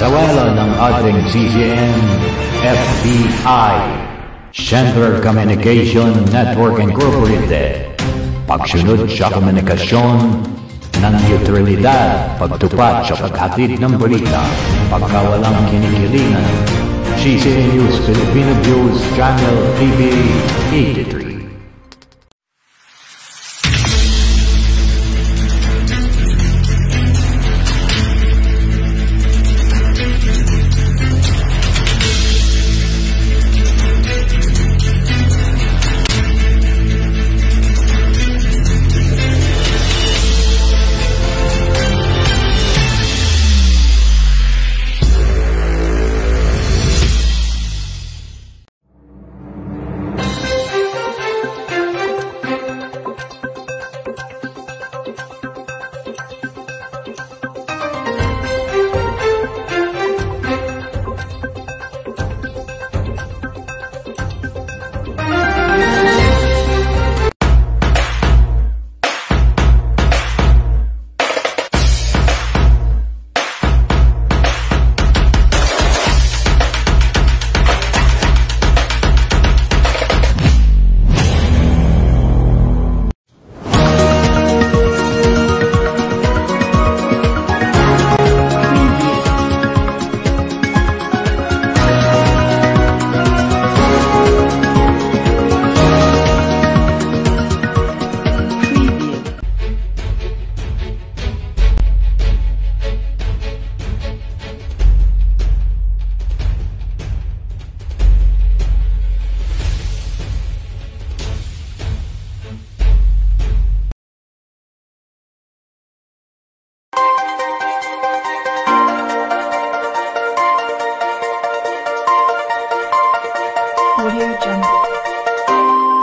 Pagsawalan ng ating CCM, FBI, Central Communication Network Incorporated, pagsunod sa komunikasyon ng neutralidad, pagtupad sa paghatid ng balita, pagkawalang kinikilingan, CCM News Filipino News Channel TV 83.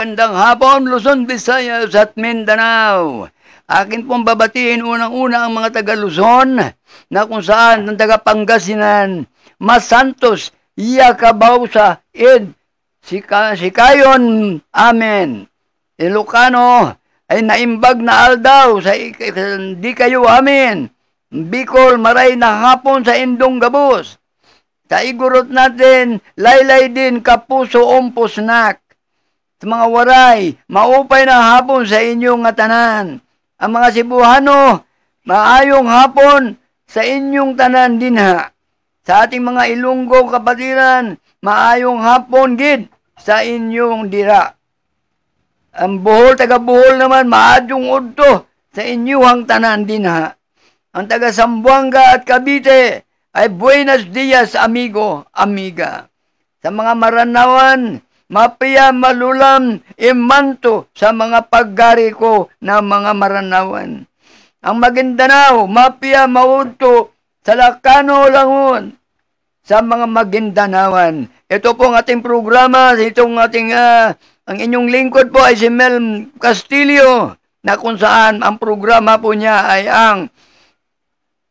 Magandang hapon, Luzon, Visayas at Mindanao. Akin pong babatiin unang-una ang mga taga Luzon na kung saan ang taga Pangasinan, Mas Santos, Iacabausa, Ed, Sikayon, Amen. Ilocano ay naimbag na aldaw sa di kayo amin. Bicol, maray na hapon sa Indong Gabos. Sa igurot natin, laylay din kapuso ompusnak. Sa mga waray, maupay na hapon sa inyong tanan. Ang mga Cebuano, maayong hapon sa inyong tanan dinha. Sa ating mga Ilonggo kapatiran, maayong hapon gid sa inyong dira. Ang Bohol, taga Bohol naman, maadyong udto sa inyong tanan dinha. Ang taga Zamboanga at Cavite ay buenos dias, amigo, amiga. Sa mga Maranawan, mapiya malulam imanto sa mga paggari ko na mga Maranawan. Ang Maguindanao, mapiya maudto sa Lakano langon sa mga Maguindanawan. Ito po ang ating programa, itong ating ang inyong lingkod po ay si Mel Castillo, na kung saan ang programa po niya ay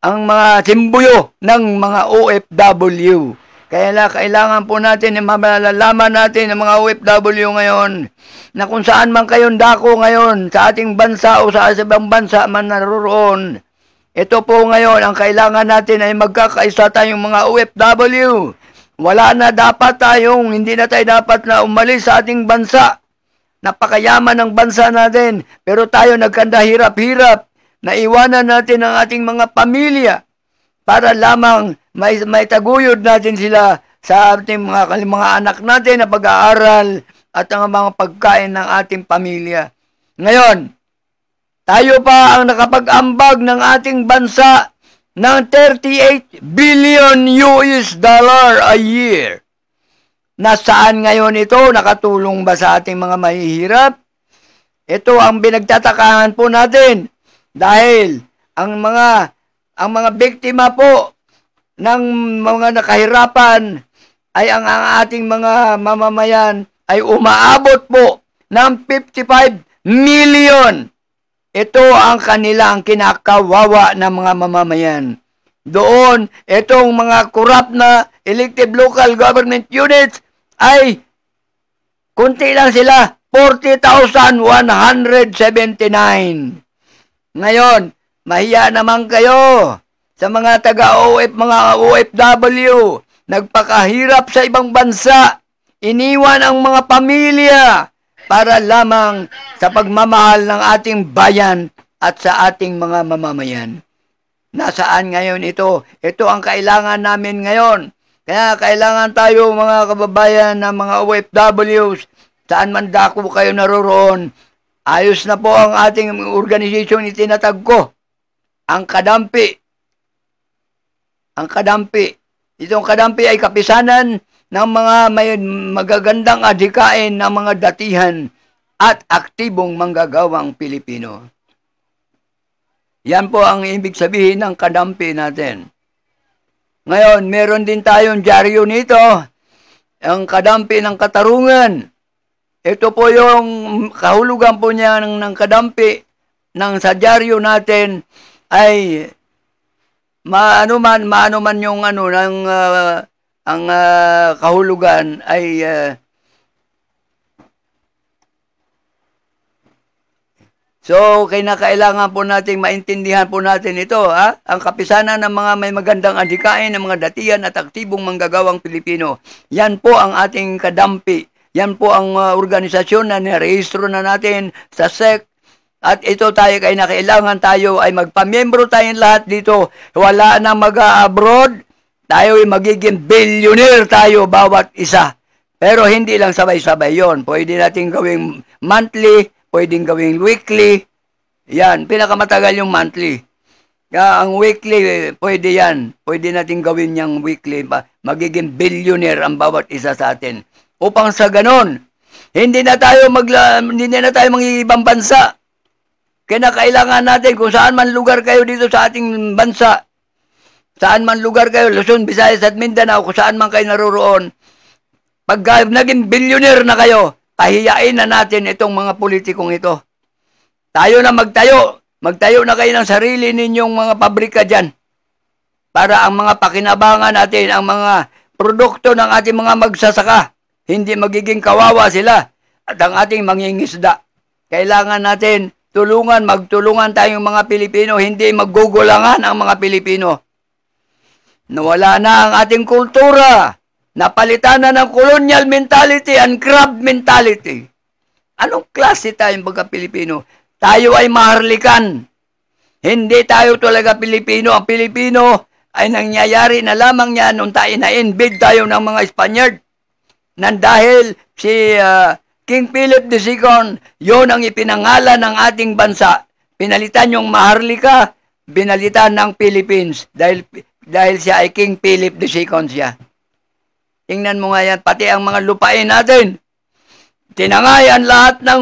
ang mga simbuyo ng mga OFW. Kaya kailangan po natin na malalaman natin ng mga OFW ngayon na kung saan man kayong dako ngayon sa ating bansa o sa ibang bansa man naroon. Ito po ngayon ang kailangan natin ay magkakaisa tayong mga OFW. Wala na dapat tayong, hindi na tayo dapat na umalis sa ating bansa. Napakayaman ng bansa natin, pero tayo nagkanda hirap-hirap. Naiwanan natin ang ating mga pamilya para lamang may taguyod natin sila sa ating mga anak natin na pag-aaral at ang mga pagkain ng ating pamilya. Ngayon, tayo pa ang nakapag-ambag ng ating bansa ng 38 billion US dollar a year. Nasaan ngayon ito? Nakatulong ba sa ating mga mahihirap? Ito ang binagtatakahan po natin dahil ang mga biktima po ng mga nakahirapan ay ang ating mga mamamayan ay umaabot po ng 55 million. Ito ang kanilang kinakawawa ng mga mamamayan. Doon, itong mga corrupt na elective local government units ay kunti lang sila, 40,179. Ngayon, mahiya naman kayo sa mga mga OFW, nagpakahirap sa ibang bansa, iniwan ang mga pamilya para lamang sa pagmamahal ng ating bayan at sa ating mga mamamayan. Nasaan ngayon ito? Ito ang kailangan namin ngayon. Kaya kailangan tayo mga kababayan na mga OFWs, saan man dako kayo naroroon, ayos na po ang ating organisasyon itinatag ko. Ang Kadampi. Ang Kadampi. Itong Kadampi ay kapisanan ng mga may magagandang adhikain ng mga datihan at aktibong manggagawang Pilipino. Yan po ang ibig sabihin ng Kadampi natin. Ngayon, meron din tayong dyaryo nito, ang Kadampi ng Katarungan. Ito po yung kahulugan po niya ng Kadampi ng sa dyaryo natin ay maano man yung ang kahulugan ay so kailangan po nating maintindihan po natin ito, ang kapisanan ng mga may magandang adhikain ng mga datihan at aktibong manggagawang Pilipino. Yan po ang ating Kadampi. Yan po ang organisasyon na nirehistro na natin sa SEC. At ito tayo kailangan tayo ay magpamiyembro tayong lahat dito. Wala na mag-abroad. Tayo ay magiging billionaire tayo bawat isa. Pero hindi lang sabay-sabay yon. Pwede natin gawing monthly, pwedeng gawing weekly. Yan, pinakamatagal yung monthly. Ang weekly, pwede yan. Pwede natin gawin yung weekly. Magiging billionaire ang bawat isa sa atin. Upang sa ganon, hindi na tayo magiging ibang bansa. Kailangan natin kung saan man lugar kayo dito sa ating bansa, saan man lugar kayo, Luzon, Visayas at Mindanao, kung saan man kayo naroroon, pag naging billionaire na kayo, pahiyain na natin itong mga politikong ito. Tayo na magtayo na kayo ng sarili ninyong mga pabrika dyan, para ang mga pakinabangan natin, ang mga produkto ng ating mga magsasaka, hindi magiging kawawa sila at ang ating mangingisda. Kailangan natin magtulungan tayong mga Pilipino, hindi maggugulangan ang mga Pilipino. Nawala na ang ating kultura, napalitan na ng colonial mentality and crab mentality. Anong klase tayong mga Pilipino? Tayo ay maharlikan. Hindi tayo talaga Pilipino. Ang Pilipino ay nangyayari na lamang niya nung tayo na-invade tayo ng mga Spaniard. Dahil si King Philip II, yon ang ipinangalan ng ating bansa. Pinalitan yung Maharlika, pinalitan ng Philippines dahil siya ay King Philip II siya. Tingnan mo nga yan, pati ang mga lupain natin. Tinangayan lahat ng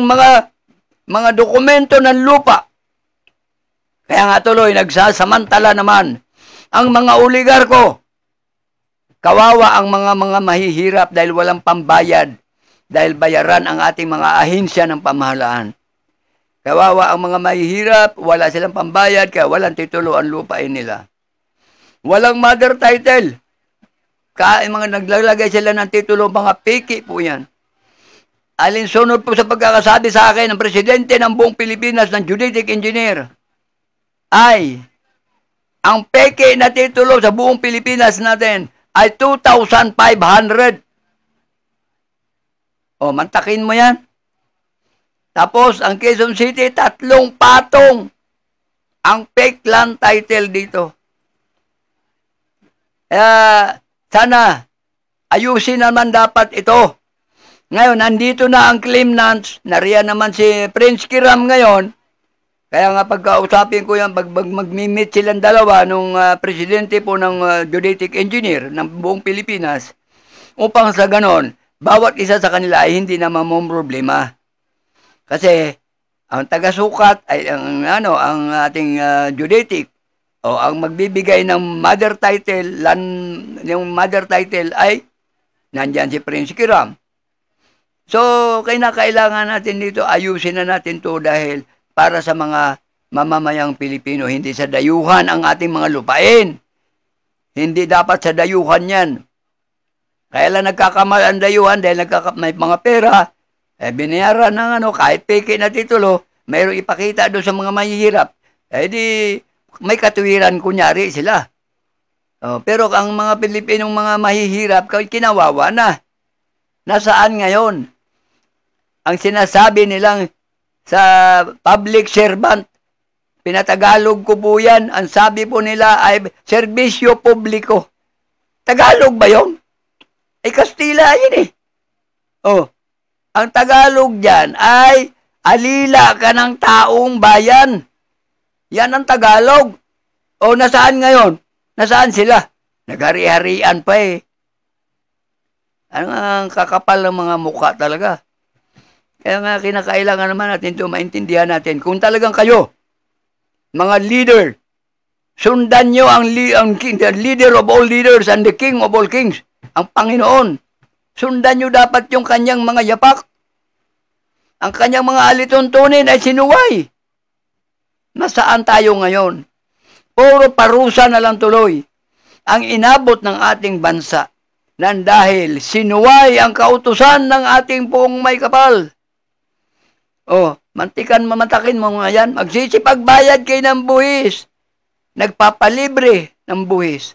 mga dokumento ng lupa. Kaya nga tuloy, nagsasamantala naman ang mga oligarko. Kawawa ang mga mahihirap dahil walang pambayad, dahil bayaran ang ating mga ahensya ng pamahalaan. Kawawa ang mga mahihirap, wala silang pambayad, kaya walang titulo ang lupain nila. Walang mother title. Kaya mga naglalagay sila ng titulo, mga piki po yan. Alinsunod po sa pagkakasabi sa akin ng presidente ng buong Pilipinas, ng geodetic engineer, ay ang peke na titulo sa buong Pilipinas natin ay 2,500. O, mantakin mo yan. Tapos, ang Quezon City, 3 patong ang fake land title dito. Sana, ayusin naman dapat ito. Ngayon, nandito na ang claimants, nariyan naman si Prince Kiram ngayon. Kaya nga pagkausapin ko yan, mag-meet silang dalawa nung presidente po ng geodetic engineer ng buong Pilipinas, upang sa ganon, bawat isa sa kanila ay hindi naman mong problema. Kasi ang taga-sukat ay ang ating geodetic o ang magbibigay ng mother title, yung mother title ay nandyan si Prince Kiram. So, kailangan natin dito, ayusin na natin to dahil para sa mga mamamayang Pilipino, hindi sa dayuhan ang ating mga lupain. Hindi dapat sa dayuhan yan. Kaya lang nagkakamal ang dayuhan dahil may mga pera, binayaran ng kahit peke na titulo, mayroong ipakita doon sa mga mahihirap. Di may katuwiran, kunyari sila. Pero ang mga Pilipinong mga mahihirap, kinawawa na. Nasaan ngayon? Ang sinasabi nilang sa public servant, pinatagalog ko po yan, ang sabi po nila ay serbisyo publiko. Tagalog ba yun? Ay Kastila yun eh. Ang Tagalog dyan ay alila ka ng taong bayan. Yan ang Tagalog. Nasaan ngayon? Nasaan sila? Naghari-harian pa eh. Ang kakapal ng mga mukha talaga. Kaya nga kinakailangan naman natin ito maintindihan natin. Kung talagang kayo, mga leader, sundan nyo ang the leader of all leaders and the king of all kings, ang Panginoon. Sundan nyo dapat yung kanyang mga yapak. Ang kanyang mga alituntunin ay sinuway. Nasaan tayo ngayon? Puro parusa na lang tuloy ang inabot ng ating bansa nang dahil sinuway ang kautusan ng ating poong may kapal. Mantikan mamatakin mo nga yan. Magsisipagbayad kayo ng buhis. Nagpapalibre ng buhis.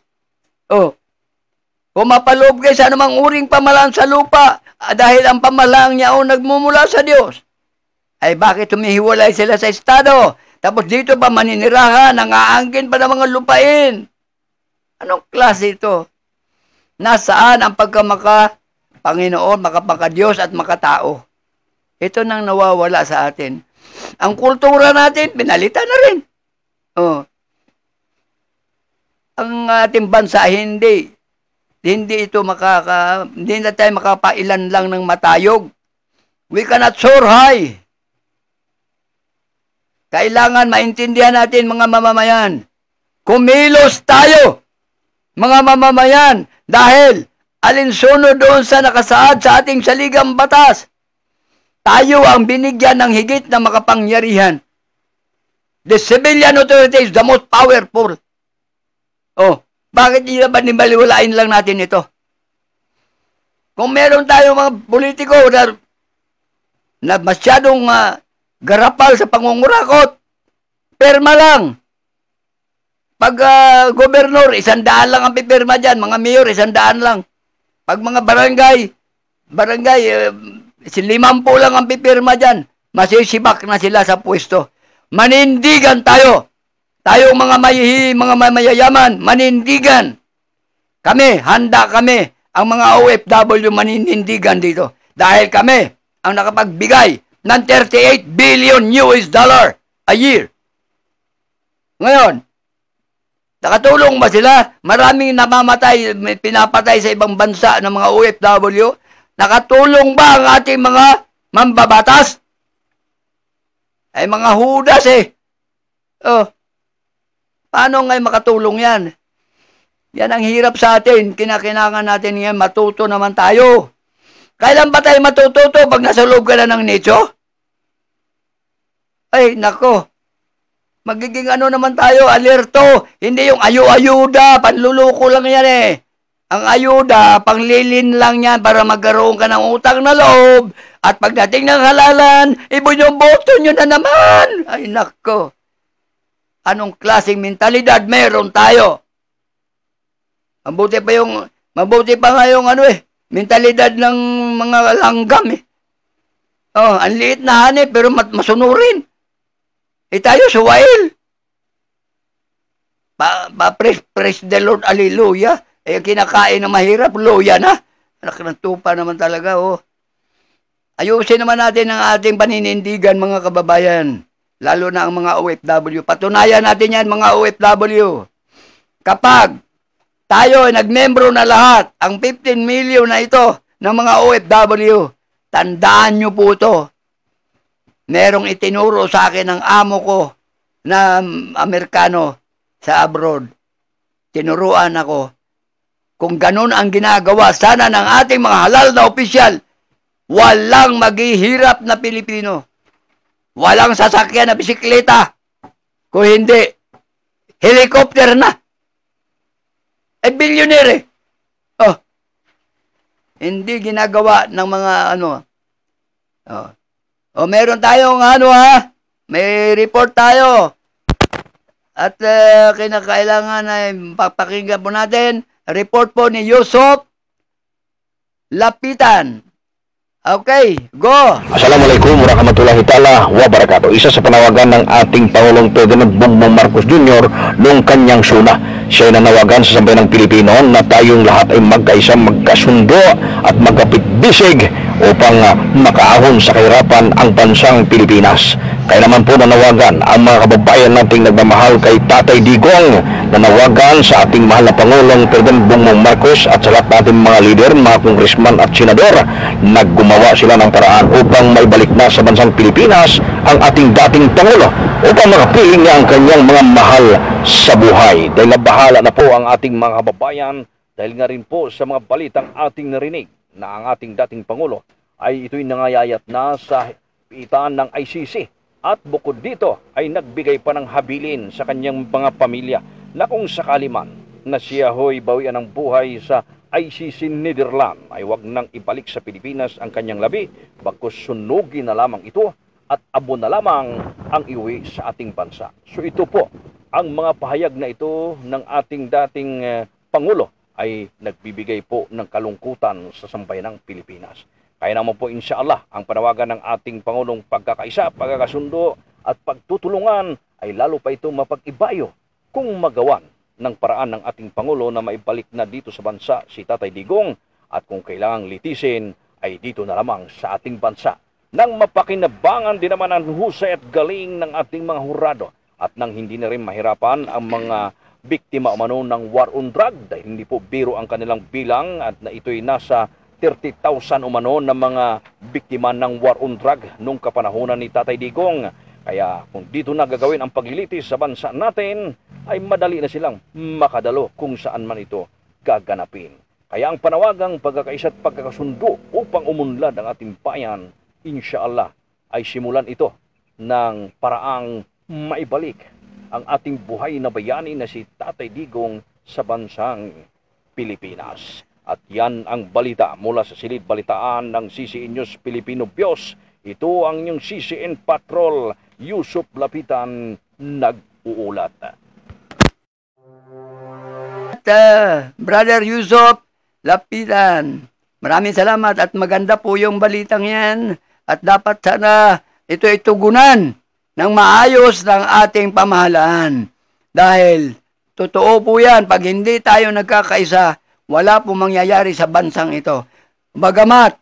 Pumapaloob kayo sa anumang uring pamalaan sa lupa dahil ang pamalaan niya nagmumula sa Diyos. Ay bakit humihiwalay sila sa estado? Tapos dito pa maninirahan, nangaangkin pa ng mga lupain. Anong klase ito? Nasaan ang pagkamaka-Panginoon, makapaka-Diyos at makatao? Ito nang nawawala sa atin. Ang kultura natin, pinalitan na rin. Ang ating bansa, hindi ito hindi na tayo makapailan lang ng matayog. We cannot soar high. Kailangan maintindihan natin mga mamamayan. Kumilos tayo, mga mamamayan, dahil alinsunod doon sa nakasaad sa ating saligang batas. Tayo ang binigyan ng higit na makapangyarihan. The civilian authority is the most powerful. Bakit hindi ba nibaliwalain lang natin ito? Kung meron tayong mga politiko na masyadong garapal sa pangungurakot, perma lang. Pag gobernur, 100 lang ang pipirma dyan. Mga mayor, 100 lang. Pag mga barangay, 50 lang ang pipirma dyan. Masisibak na sila sa pwesto. Manindigan tayo. Tayong mga mayayaman, manindigan. Handa kami, ang mga OFW manindigan dito. Dahil kami ang nakapagbigay ng $38 billion a year. Ngayon, nakatulong ba sila? Maraming namamatay, pinapatay sa ibang bansa ng mga OFW. Nakatulong ba ang ating mga mambabatas? Ay mga hudas eh. Paano ngayon makatulong yan? Yan ang hirap sa atin. Kinakailangan natin ngayon, matuto naman tayo. Kailan ba tayo matututo pag nasa loob ka na ng nicho? Ay, nako. Magiging ano naman tayo, alerto. Hindi yung ayuda, panluluko lang yan eh. Ang ayuda, panglilin lang yan para magkaroon ka ng utang na loob. At pagdating ng halalan, ibinyoboto nyo na naman. Ay, nako. Anong klaseng mentalidad meron tayo? Mabuti pa nga yung mentalidad ng mga langgam eh. Ang liit na hanip pero masunurin. Tayo suwail. Praise the Lord, hallelujah. Kinakain na mahirap, loya na. Anak ng tupa naman talaga, Ayusin naman natin ang ating paninindigan, mga kababayan. Lalo na ang mga OFW. Patunayan natin yan, mga OFW. Kapag tayo ay nagmembro na lahat, ang 15 million na ito ng mga OFW, tandaan nyo po ito. Merong itinuro sa akin ng amo ko na Amerikano sa abroad. Tinuruan ako. Kung ganun ang ginagawa sana ng ating mga halal na opisyal, walang maghihirap na Pilipino. Walang sasakyan na bisikleta. Kung hindi, helicopter na. Billionaire eh. Hindi ginagawa ng mga meron tayong may report tayo. at kinakailangan ay papakinggan po natin. Report po ni Yusop Lapitan. Okay, go! Assalamualaikum warahmatullahi ta'ala wabarakatuh. Isa sa panawagan ng ating Pangulong Ferdinand Bongbong Marcos Jr. noong kanyang suna. Siya ay nanawagan sa sambayan ng Pilipino na tayong lahat ay magkaisa, magkasundo at magkapit-bisig upang makaahon sa kahirapan ang bansang Pilipinas. Kaya naman po nanawagan ang mga kababayan nating nagmamahal kay Tatay Digong, nanawagan sa ating mahal na Pangulong Ferdinand Bongbong Marcos at sa lahat nating mga leader, mga kongresman at senador, naggumawa sila ng paraan upang maibalik na sa bansang Pilipinas ang ating dating Pangulo upang makapiling niya ang kanyang mga mahal sa buhay. Dahil nabahala na po ang ating mga kababayan dahil nga rin po sa mga balitang ating narinig na ang ating dating Pangulo ay ito'y nangayayat na sa piitan ng ICC. At bukod dito ay nagbigay pa ng habilin sa kanyang mga pamilya na kung sakali man na siya ho'y bawian ng buhay sa ICC Netherlands ay wag nang ibalik sa Pilipinas ang kanyang labi, bagkus sunugin na lamang ito at abo na lamang ang iuwi sa ating bansa. So ito po, ang mga pahayag na ito ng ating dating Pangulo ay nagbibigay po ng kalungkutan sa sambayanang Pilipinas. Kaya naman po inshallah ang panawagan ng ating Pangulong pagkakaisa, pagkakasundo at pagtutulungan ay lalo pa ito mapag-ibayo kung magawan ng paraan ng ating Pangulo na maibalik na dito sa bansa si Tatay Digong at kung kailangang litisin ay dito na lamang sa ating bansa. Nang mapakinabangan din naman ang husay at galing ng ating mga hurado at nang hindi na rin mahirapan ang mga biktima umano ng war on drug dahil hindi po biro ang kanilang bilang at na ito'y nasa 30,000 umano na mga biktima ng war on drug nung kapanahonan ni Tatay Digong. Kaya kung dito na gagawin ang paglilitis sa bansa natin, ay madali na silang makadalo kung saan man ito gaganapin. Kaya ang panawagang pagkakaisa at pagkakasundo upang umunlad ang ating bayan, inshallah, ay simulan ito ng paraang maibalik ang ating buhay na bayani na si Tatay Digong sa bansang Pilipinas. At yan ang balita mula sa silid balitaan ng CCN News Filipino Bios. Ito ang inyong CCN Patrol, Yusop Lapitan, nag-uulat. Brother Yusop Lapitan, maraming salamat at maganda po yung balitang yan. At dapat sana ito tugunan ng maayos ng ating pamahalaan. Dahil totoo po yan, pag hindi tayo nagkakaisa, wala po mangyayari sa bansang ito. Bagamat,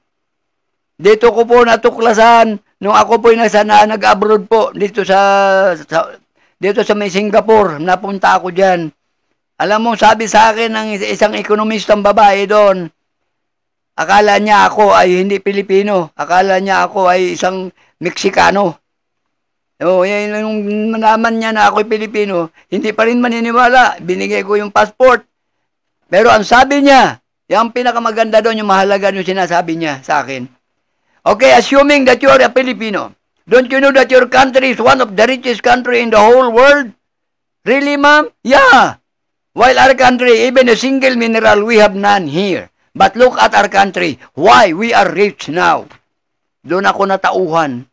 dito ko po natuklasan, nung ako po nag-abroad po, dito sa may Singapore, napunta ako dyan. Alam mo, sabi sa akin ng isang ekonomistang babae doon, akala niya ako ay hindi Pilipino, akala niya ako ay isang Meksikano. Nung malaman niya na ako'y Pilipino, hindi pa rin maniniwala, binigay ko yung passport. Pero ang sabi niya, yung pinakamaganda doon, yung mahalaga yung sinasabi niya sa akin. Okay, assuming that you are a Filipino, don't you know that your country is one of the richest country in the whole world? Really, ma'am? Yeah. While our country, even a single mineral, we have none here. But look at our country. Why we are rich now? Doon ako natauhan.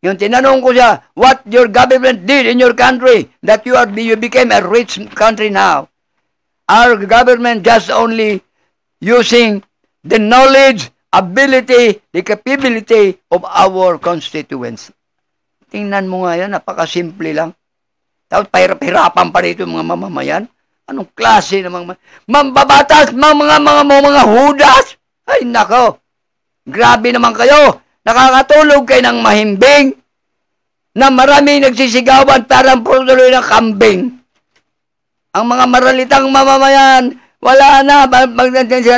Yung tinanong ko siya, what your government did in your country that you became a rich country now? Our government just only using the knowledge, ability, the capability of our constituents. Tingnan mo nga yan, napakasimple lang. Tapos pahirap-hirapan pa rito mga mamamayan. Anong klase ng mga mambabatas, mga hudas? Ay nako, grabe naman kayo. Nakakatulog kayo ng mahimbing na maraming nagsisigawan parang putuloy ng kambing. Ang mga maralitang mamamayan, wala na.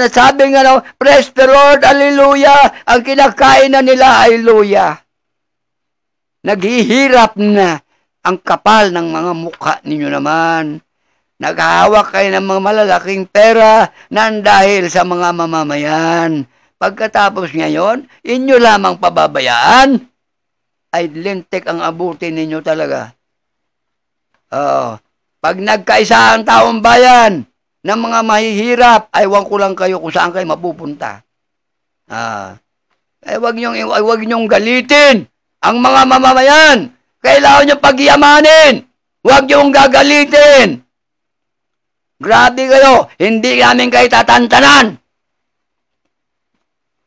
Sabi nga, praise the Lord, hallelujah. Ang kinakain na nila, hallelujah. Naghihirap na. Ang kapal ng mga mukha ninyo naman. Naghahawak kayo ng mga malalaking pera na dahil sa mga mamamayan. Pagkatapos ngayon, inyo lamang pababayaan, ay lintik ang abutin ninyo talaga. Pag nagkaisa ang taong bayan ng mga mahihirap, ay wag ko lang kayo kung saan kayo mapupunta. Ay wag niyong galitin ang mga mamamayan. Kailangan nyo pagyamanin. Huwag niyong gagalitin. Grabe kayo, hindi namin kayo tatantanan.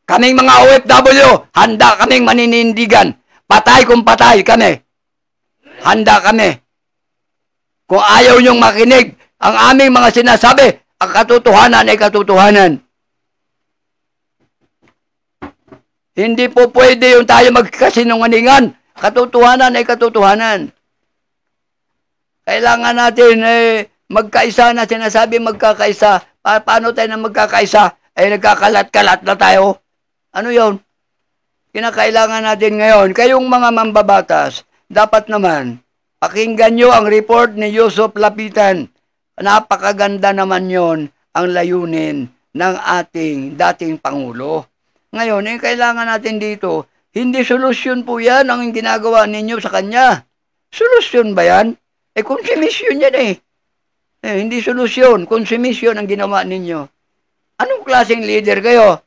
Kaming mga OFW, handa kaming maninindigan. Patay kung patay kami. Handa kami. Kung ayaw niyong makinig, ang aming mga sinasabi, ang katotohanan ay katotohanan. Hindi po pwede yung tayo magkasinungalingan. Katotohanan ay katotohanan. Kailangan natin magkaisa na sinasabi magkakaisa. Paano tayo na magkakaisa? Nagkakalat-kalat na tayo. Ano yon? Kinakailangan natin ngayon. Kayong mga mambabatas, dapat naman, pakinggan nyo ang report ni Yusuf Lapitan. Napakaganda naman yon ang layunin ng ating dating Pangulo. Ngayon, kailangan natin dito, hindi solusyon po yan ang ginagawa ninyo sa kanya. Solusyon ba yan? Konsumisyon yan hindi solusyon, konsumisyon ang ginawa ninyo. Anong klaseng leader kayo?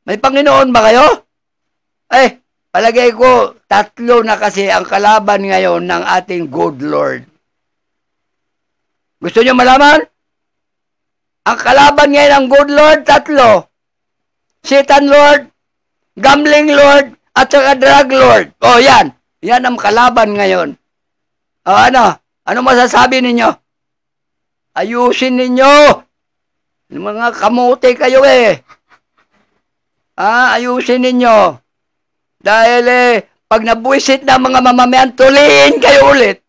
May Panginoon ba kayo? Palagay ko, 3 na kasi ang kalaban ngayon ng ating good Lord. Gusto nyo malaman? Ang kalaban ngayon ng good Lord, 3. Satan Lord, Gambling Lord, at saka Drug Lord. Yan. Yan ang kalaban ngayon. Ano masasabi ninyo? Ayusin ninyo. Mga kamote kayo ayusin ninyo. Dahil pag nabuisit na mga mamamayan, tuliin kayo ulit.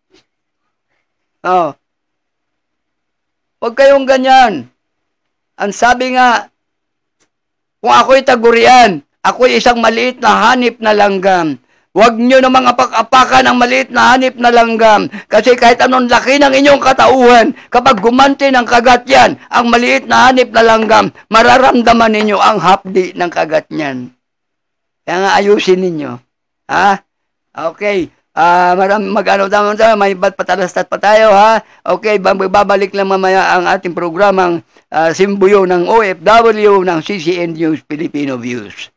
Huwag kayong ganyan. Ang sabi nga, kung ako'y tagurian, ako'y isang maliit na hanip na langgam. Huwag nyo namang apak-apakan ang maliit na hanip na langgam. Kasi kahit anong laki ng inyong katauhan, kapag gumanti ng kagat yan, ang maliit na hanip na langgam, mararamdaman ninyo ang hapdi ng kagat niyan. Kaya nga ayusin ninyo. Okay. May patalastat pa tayo, Okay, babalik lang mamaya ang ating programang Simbuyo ng OFW ng CCN News Filipino Views.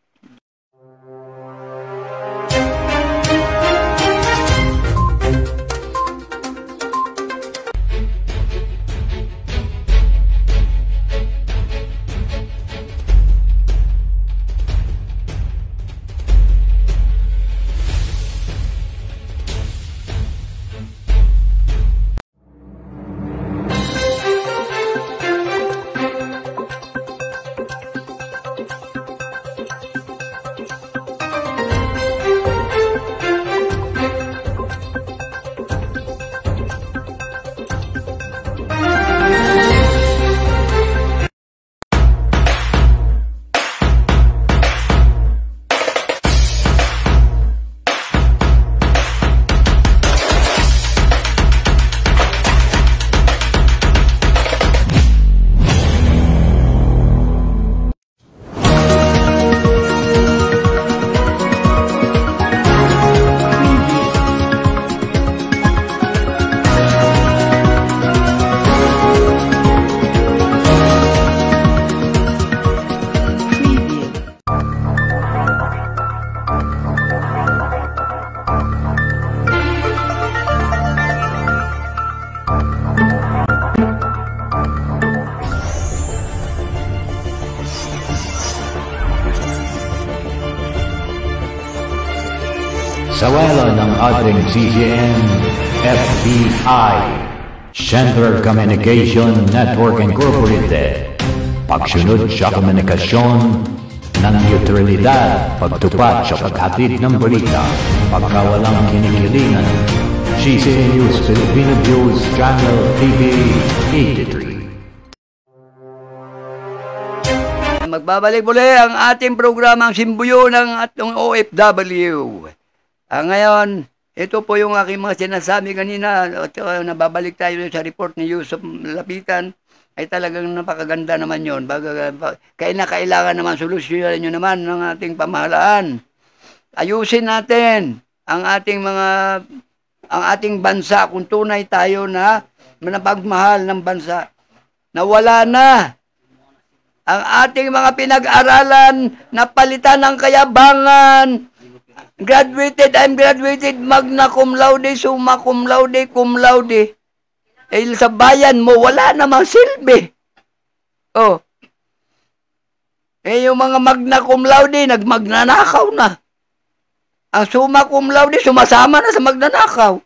Sa wala ng ating CCN, FBI, Central Communication Network Incorporated, pagsunod sa komunikasyon ng neutralidad, pagtupad sa paghatid ng balita, pagkawalang kinikilingan, CCN News Filipino Views Channel TV 83. Magbabalik muli ang ating programang Simbuyo ng atong OFW. Ngayon, ito po yung aking mga sinasabi kanina, nababalik tayo sa report ni Yusuf Lapitan, ay talagang napakaganda naman yun. Kaya kailangan naman solusyonan nyo naman ng ating pamahalaan. Ayusin natin ang ating bansa kung tunay tayo na manapagmahal ng bansa. Nawala na ang ating mga pinag-aralan na palitan ng kayabangan, I'm graduated, magna cum laude, summa cum laude, cum laude. Eh, sa bayan mo, wala namang silbi. Oh. Eh, yung mga magna cum laude, nagmagnanakaw na. Ang summa cum laude, sumasama na sa magnanakaw.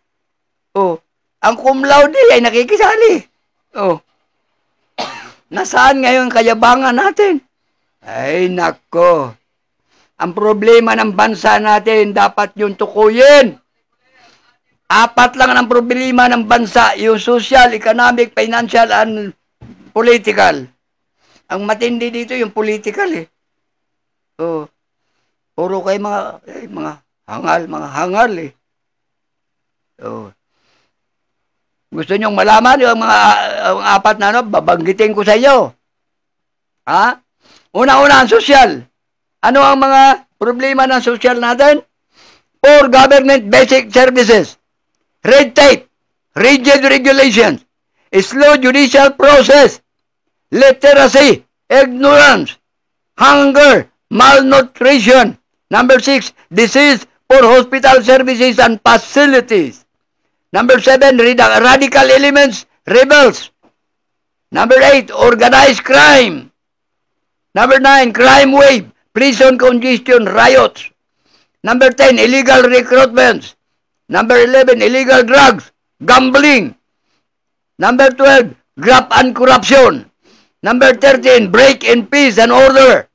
Oh. Ang cum laude ay nakikisali. Oh. Nasaan ngayon kayabangan natin? Ay, nako. Ang problema ng bansa natin, dapat yung tukuyin. 4 lang ang problema ng bansa, yung social, economic, financial, and political. Ang matindi dito yung political eh. Oh. Puro kayo mga hangal eh. Oh. Gusto nyong malaman yung mga ang 4 na babanggitin ko sa iyo. Ha? Una-una ang social. Ano ang mga problema ng social natin? Poor government basic services, red tape, rigid regulations, slow judicial process, literacy, ignorance, hunger, malnutrition. Number 6, disease, poor hospital services and facilities. Number 7, radical elements, rebels. Number 8, organized crime. Number 9, crime wave, prison congestion, riots. Number 10, illegal recruitments. Number 11, illegal drugs, gambling. Number 12, graft and corruption. Number 13, break in peace and order.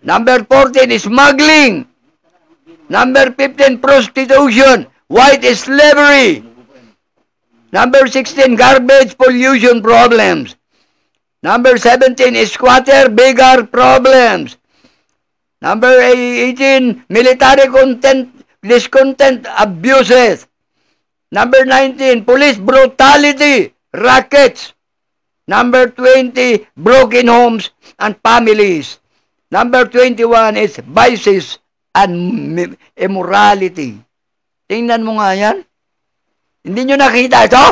Number 14, smuggling. Number 15, prostitution, white slavery. Number 16, garbage pollution problems. Number 17, squatter beggar problems. Number 18, military discontent abuses. Number 19, police brutality, rackets. Number 20, broken homes and families. Number 21 is vices and immorality. Tingnan mo nga yan. Hindi nyo nakita ito?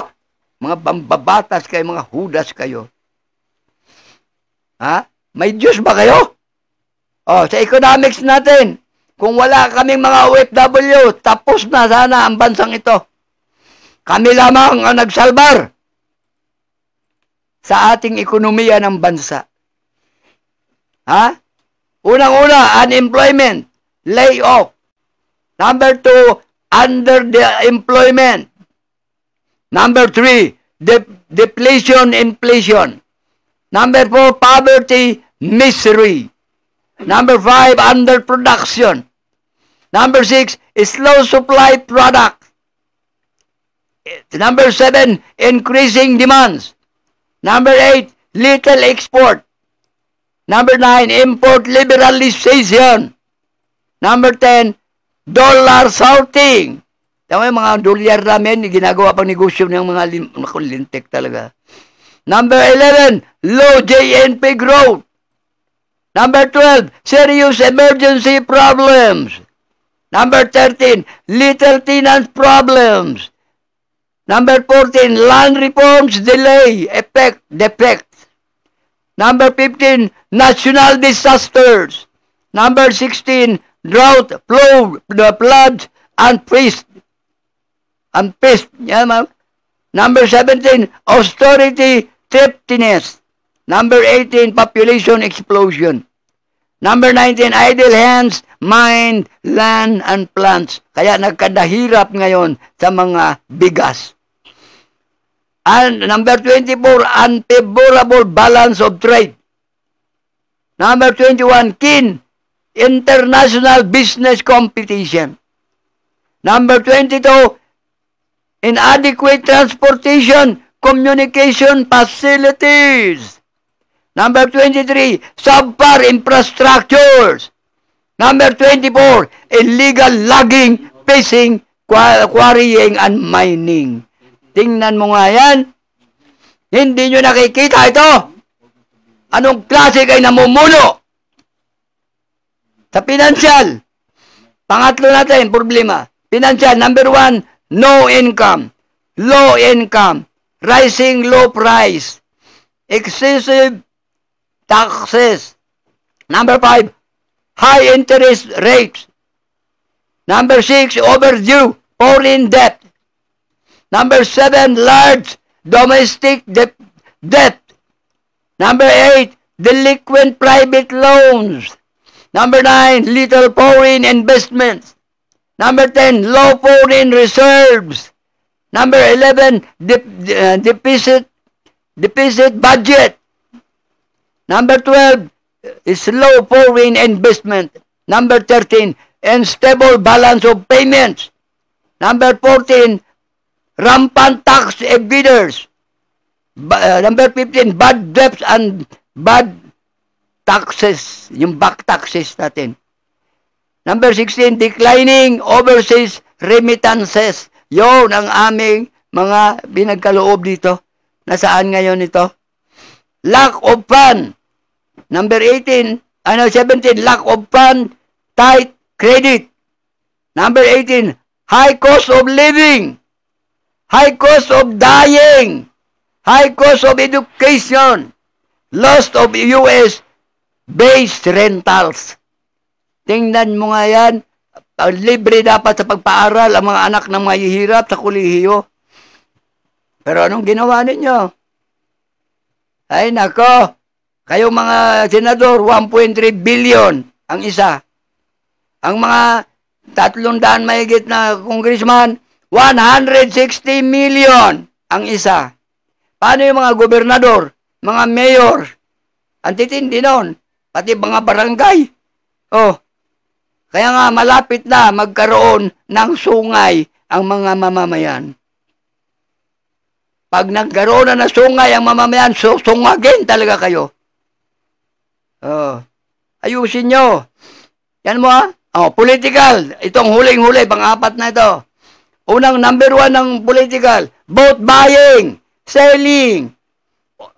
Mga bambabatas kayo, mga hudas kayo. Ha? May Diyos ba kayo? Oh, sa economics natin, kung wala kaming mga OFW, tapos na sana ang bansang ito. Kami lamang ang nagsalbar sa ating ekonomiya ng bansa. Ha? Unang-una, unemployment, layoff. Number 2, underemployment. Number 3, deflation, inflation. Number 4, poverty, misery. Number 5, underproduction. Number 6, slow supply product. Number 7, increasing demands. Number 8, little export. Number 9, import liberalization. Number 10, dollar sorting. Tama yung mga dolyar namin, ginagawa pang negosyo ng mga lintik talaga. Number 11, low GNP growth. Number 12, serious emergency problems. Number 13, little tenant problems. Number 14, land reforms delay, defect. Number 15, national disasters. Number 16, drought, floods, and pest. Yan, ma'am. Number 17, austerity, thriftiness. Number 18, population explosion. Number 19, idle hands, mind, land, and plants. Kaya nagkadahirap ngayon sa mga bigas. And number 24, unfavorable balance of trade. Number 21, keen international business competition. Number 22, inadequate transportation, communication facilities. Number 23, subpar infrastructures. Number 24, illegal logging, fishing, quarrying, and mining. Tingnan mo nga yan. Hindi nyo nakikita ito. Anong klase kayo namumuno? Sa financial. Pangatlo natin, problema. Financial, number 1, no income, low income, rising low price, excessive taxes. Number 5, high interest rates. Number 6, overdue foreign debt. Number 7, large domestic debt. Number 8, delinquent private loans. Number 9, little foreign investments. Number 10, low foreign reserves. Number 11, deficit budget. Number 12 is low foreign investment. Number 13, unstable balance of payments. Number 14, rampant tax evaders. Number 15, bad debts and bad taxes. Yung back taxes natin. Number 16, declining overseas remittances. Yun ang aming mga binagkaloob dito. Nasaan ngayon ito? Lack of fund. Number 17, lack of fund, tight credit. Number 18, high cost of living, high cost of dying, high cost of education, loss of US-based rentals. Tingnan mo nga yan, libre dapat sa pagpaaral ang mga anak ng mahihirap sa kolehiyo. Pero anong ginawa ninyo? Ay nako, kayong mga senador, 1.3 billion ang isa. Ang mga 300 mahigit na congressman, 160 million ang isa. Paano yung mga gobernador, mga mayor? Ang titindi nun, pati mga barangay. Oh, kaya nga malapit na magkaroon ng sungay ang mga mamamayan. Pag nagkaroon na ng sungay ang mamamayan, sungagin talaga kayo. Oh, ayusin nyo. Yan mo ha? Oh, political. Itong huling-huli, pang-apat na ito. Unang number 1 ng political, vote buying, selling.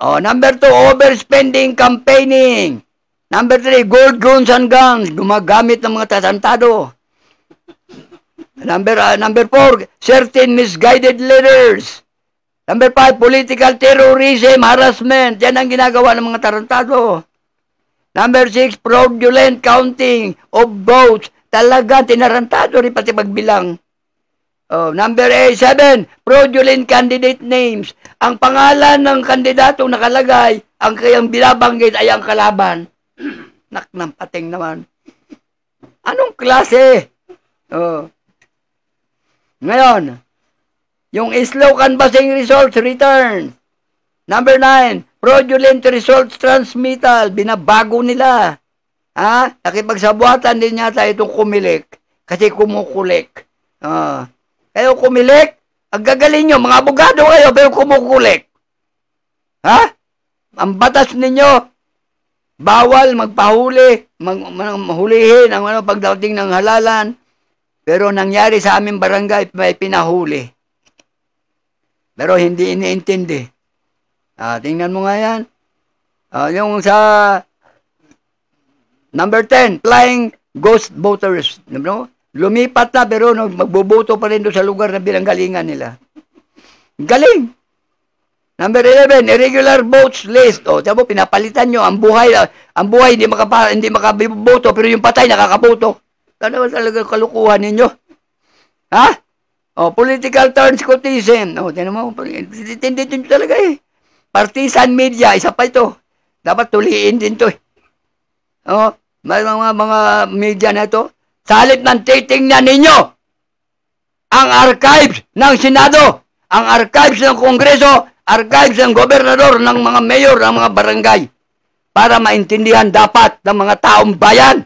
Oh, number 2, overspending, campaigning. Number 3, gold, guns, and guns. Gumagamit ng mga tatantado. Number 4, certain misguided leaders. Number 5, political terrorism, harassment. Yan ang ginagawa ng mga tarantado. Number 6, fraudulent counting of votes. Talaga, tinarantado rin pati pagbilang. Oh, number 7, fraudulent candidate names. Ang pangalan ng kandidato nakalagay, ang kayang binabanggit ay ang kalaban. Nak ng pating naman. Anong klase? Oh. Ngayon, yung slow canvassing results return. Number 9, fraudulent results transmittal. Binabago nila. Ha? Nakipagsabuatan din yata itong kumilik. Kasi kumukulik. Kayo kumilik, ang gagaling nyo, mga abogado kayo, pero kumukulik. Ha? Ang batas ninyo, bawal magpahuli, mahulihin ang pagdating ng halalan. Pero nangyari sa aming barangay, may pinahuli. Pero hindi iniintindi. Tingnan mo nga yan. Yung sa number 10, flying ghost voters. Lumipat na pero magboboto pa rin doon sa lugar na binanggalingan nila. Galing! Number 11, irregular votes list. O, sabi mo, pinapalitan nyo. Ang buhay hindi makaboto, pero yung patay nakakaboto. Ano talaga kalukuhan ninyo? Ha? O, political transcultism. O, tinan mo, hindi nyo talaga eh. Partisan media, isa pa ito. Dapat tuliin din to eh. O, mga media na ito. Sa halip ng titingnan ninyo ang archives ng Senado, ang archives ng Kongreso, archives ng gobernador, ng mga mayor, ng mga barangay, para maintindihan dapat ng mga taong bayan.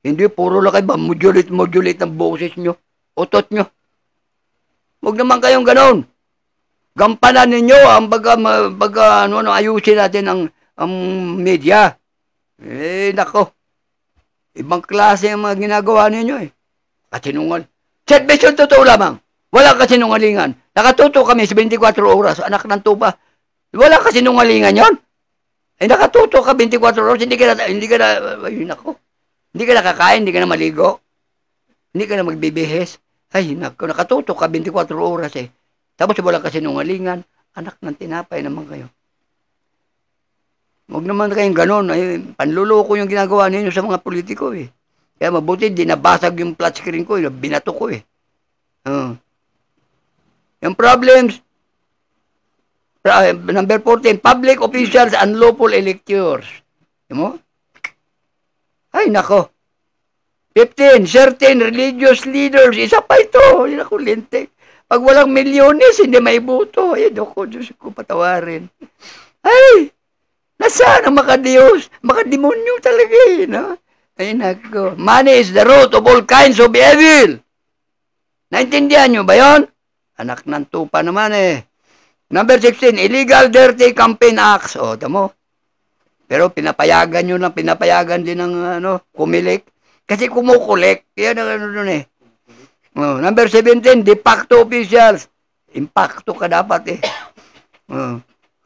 Hindi puro lang kayo modulate ng boses nyo, utot nyo. Huwag naman kayong ganon. Gampanan ninyo ang ayusin natin ang media. Nako. Ibang klase ang mga ginagawa ninyo eh. Kasinungal. Servisyon totoo lamang. Wala kasinungalingan. Nakatuto kami sa 24 oras. Anak ng tuba. Wala kasinungalingan yon. Nakatuto ka 24 oras. Hindi ka nakakain, hindi ka na maligo. Hindi ka na magbibihes. Ay, nakatuto ka 24 oras eh. Tapos wala kasinungalingan. Anak ng tinapay naman kayo. Huwag naman kayong ganon. Ay, panluloko yung ginagawa ninyo sa mga politiko eh. Kaya mabuti, di nabasag yung flat screen ko, binato ko eh. Yung problems, number 14, public officials and lawful electors. Mo? Ay, nako. 15, certain religious leaders. Isa pa ito. Naku, lintik. Pag walang milyones, hindi may buto. Ay, Diyos ko, patawarin. Ay, nasaan ang makadiyos? Makademonyo talaga eh, no? Ay, nako. Money is the root of all kinds of evil. Naintindihan nyo ba yun? Anak ng tupa naman eh. Number 16, illegal dirty campaign acts. O, tamo. Pero pinapayagan nyo lang, pinapayagan din ng kumilik. Kasi kumukulik. Yan ang eh. Number 17, de facto officials. Impacto ka dapat eh.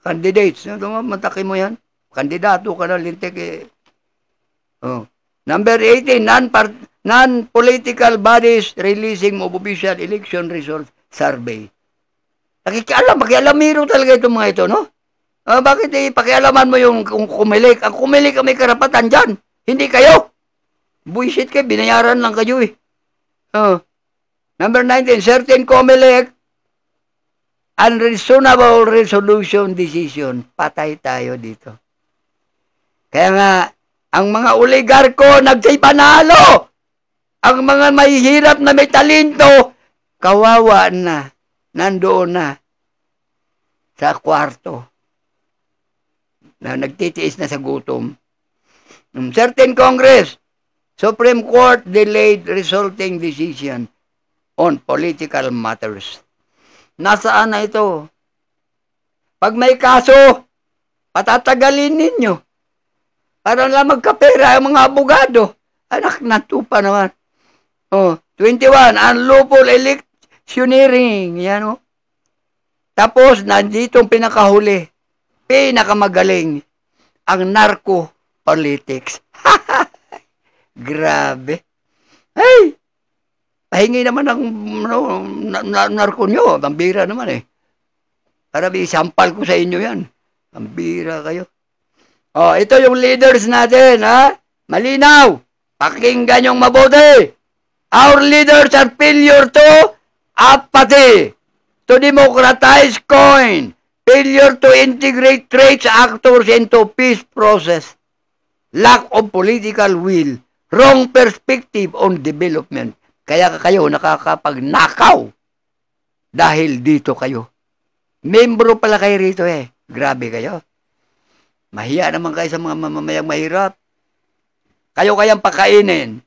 Candidates. Mataki mo yan. Kandidato ka na, lintik eh. Number 18, non-political bodies releasing of official election results survey. Pakialamiro talaga itong mga ito, no? Bakit pakialaman mo yung kumilik? Ang kumilik ang may karapatan dyan. Hindi kayo. Buisit kayo, binayaran lang kayo eh. Number 19, certain kumilik unreasonable resolution decision. Patay tayo dito. Kaya nga, ang mga oligarko nagsay panalo. Ang mga mahihirap na may talento, kawawa na. Nandoon na sa kwarto. Na nagtitiis na sa gutom. Certain Congress, Supreme Court delayed resulting decision on political matters. Nasaan na ito? Pag may kaso, patatagalin ninyo. Para lang magkapera ang mga abogado. Anak na tupa naman. 21, unlawful electioneering. Yan o. Tapos, nandito ang pinakahuli. Pinakamagaling. Ang narco-politics. Grabe. Hey! Pahingi naman ng narko nyo. Pambira naman eh. Para isampal ko sa inyo yan. Pambira kayo. Ito yung leaders natin, ha? Malinaw. Pakinggan yung mabuti. Our leaders are failure to apathy, to democratize coin, failure to integrate trades actors into peace process, lack of political will, wrong perspective on development. Kaya kayo nakakapagnakaw dahil dito kayo. Membro pala kayo rito eh. Grabe kayo. Mahiya naman kayo sa mga mamamayang mahirap. Kayo kayang pakainin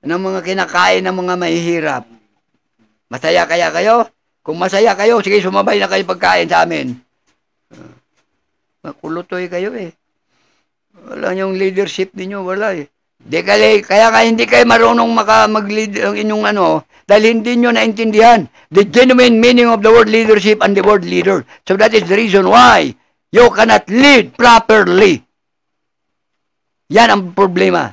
ng mga kinakain ng mga mahihirap. Masaya kaya kayo? Kung masaya kayo, sige sumabay na kayo pagkain sa amin. Makulutoy kayo eh. Wala yung leadership ninyo, wala eh. Kaya hindi kayo marunong mag-lead ang inyong dahil hindi nyo naintindihan the genuine meaning of the word leadership and the word leader. So that is the reason why you cannot lead properly. Yan ang problema.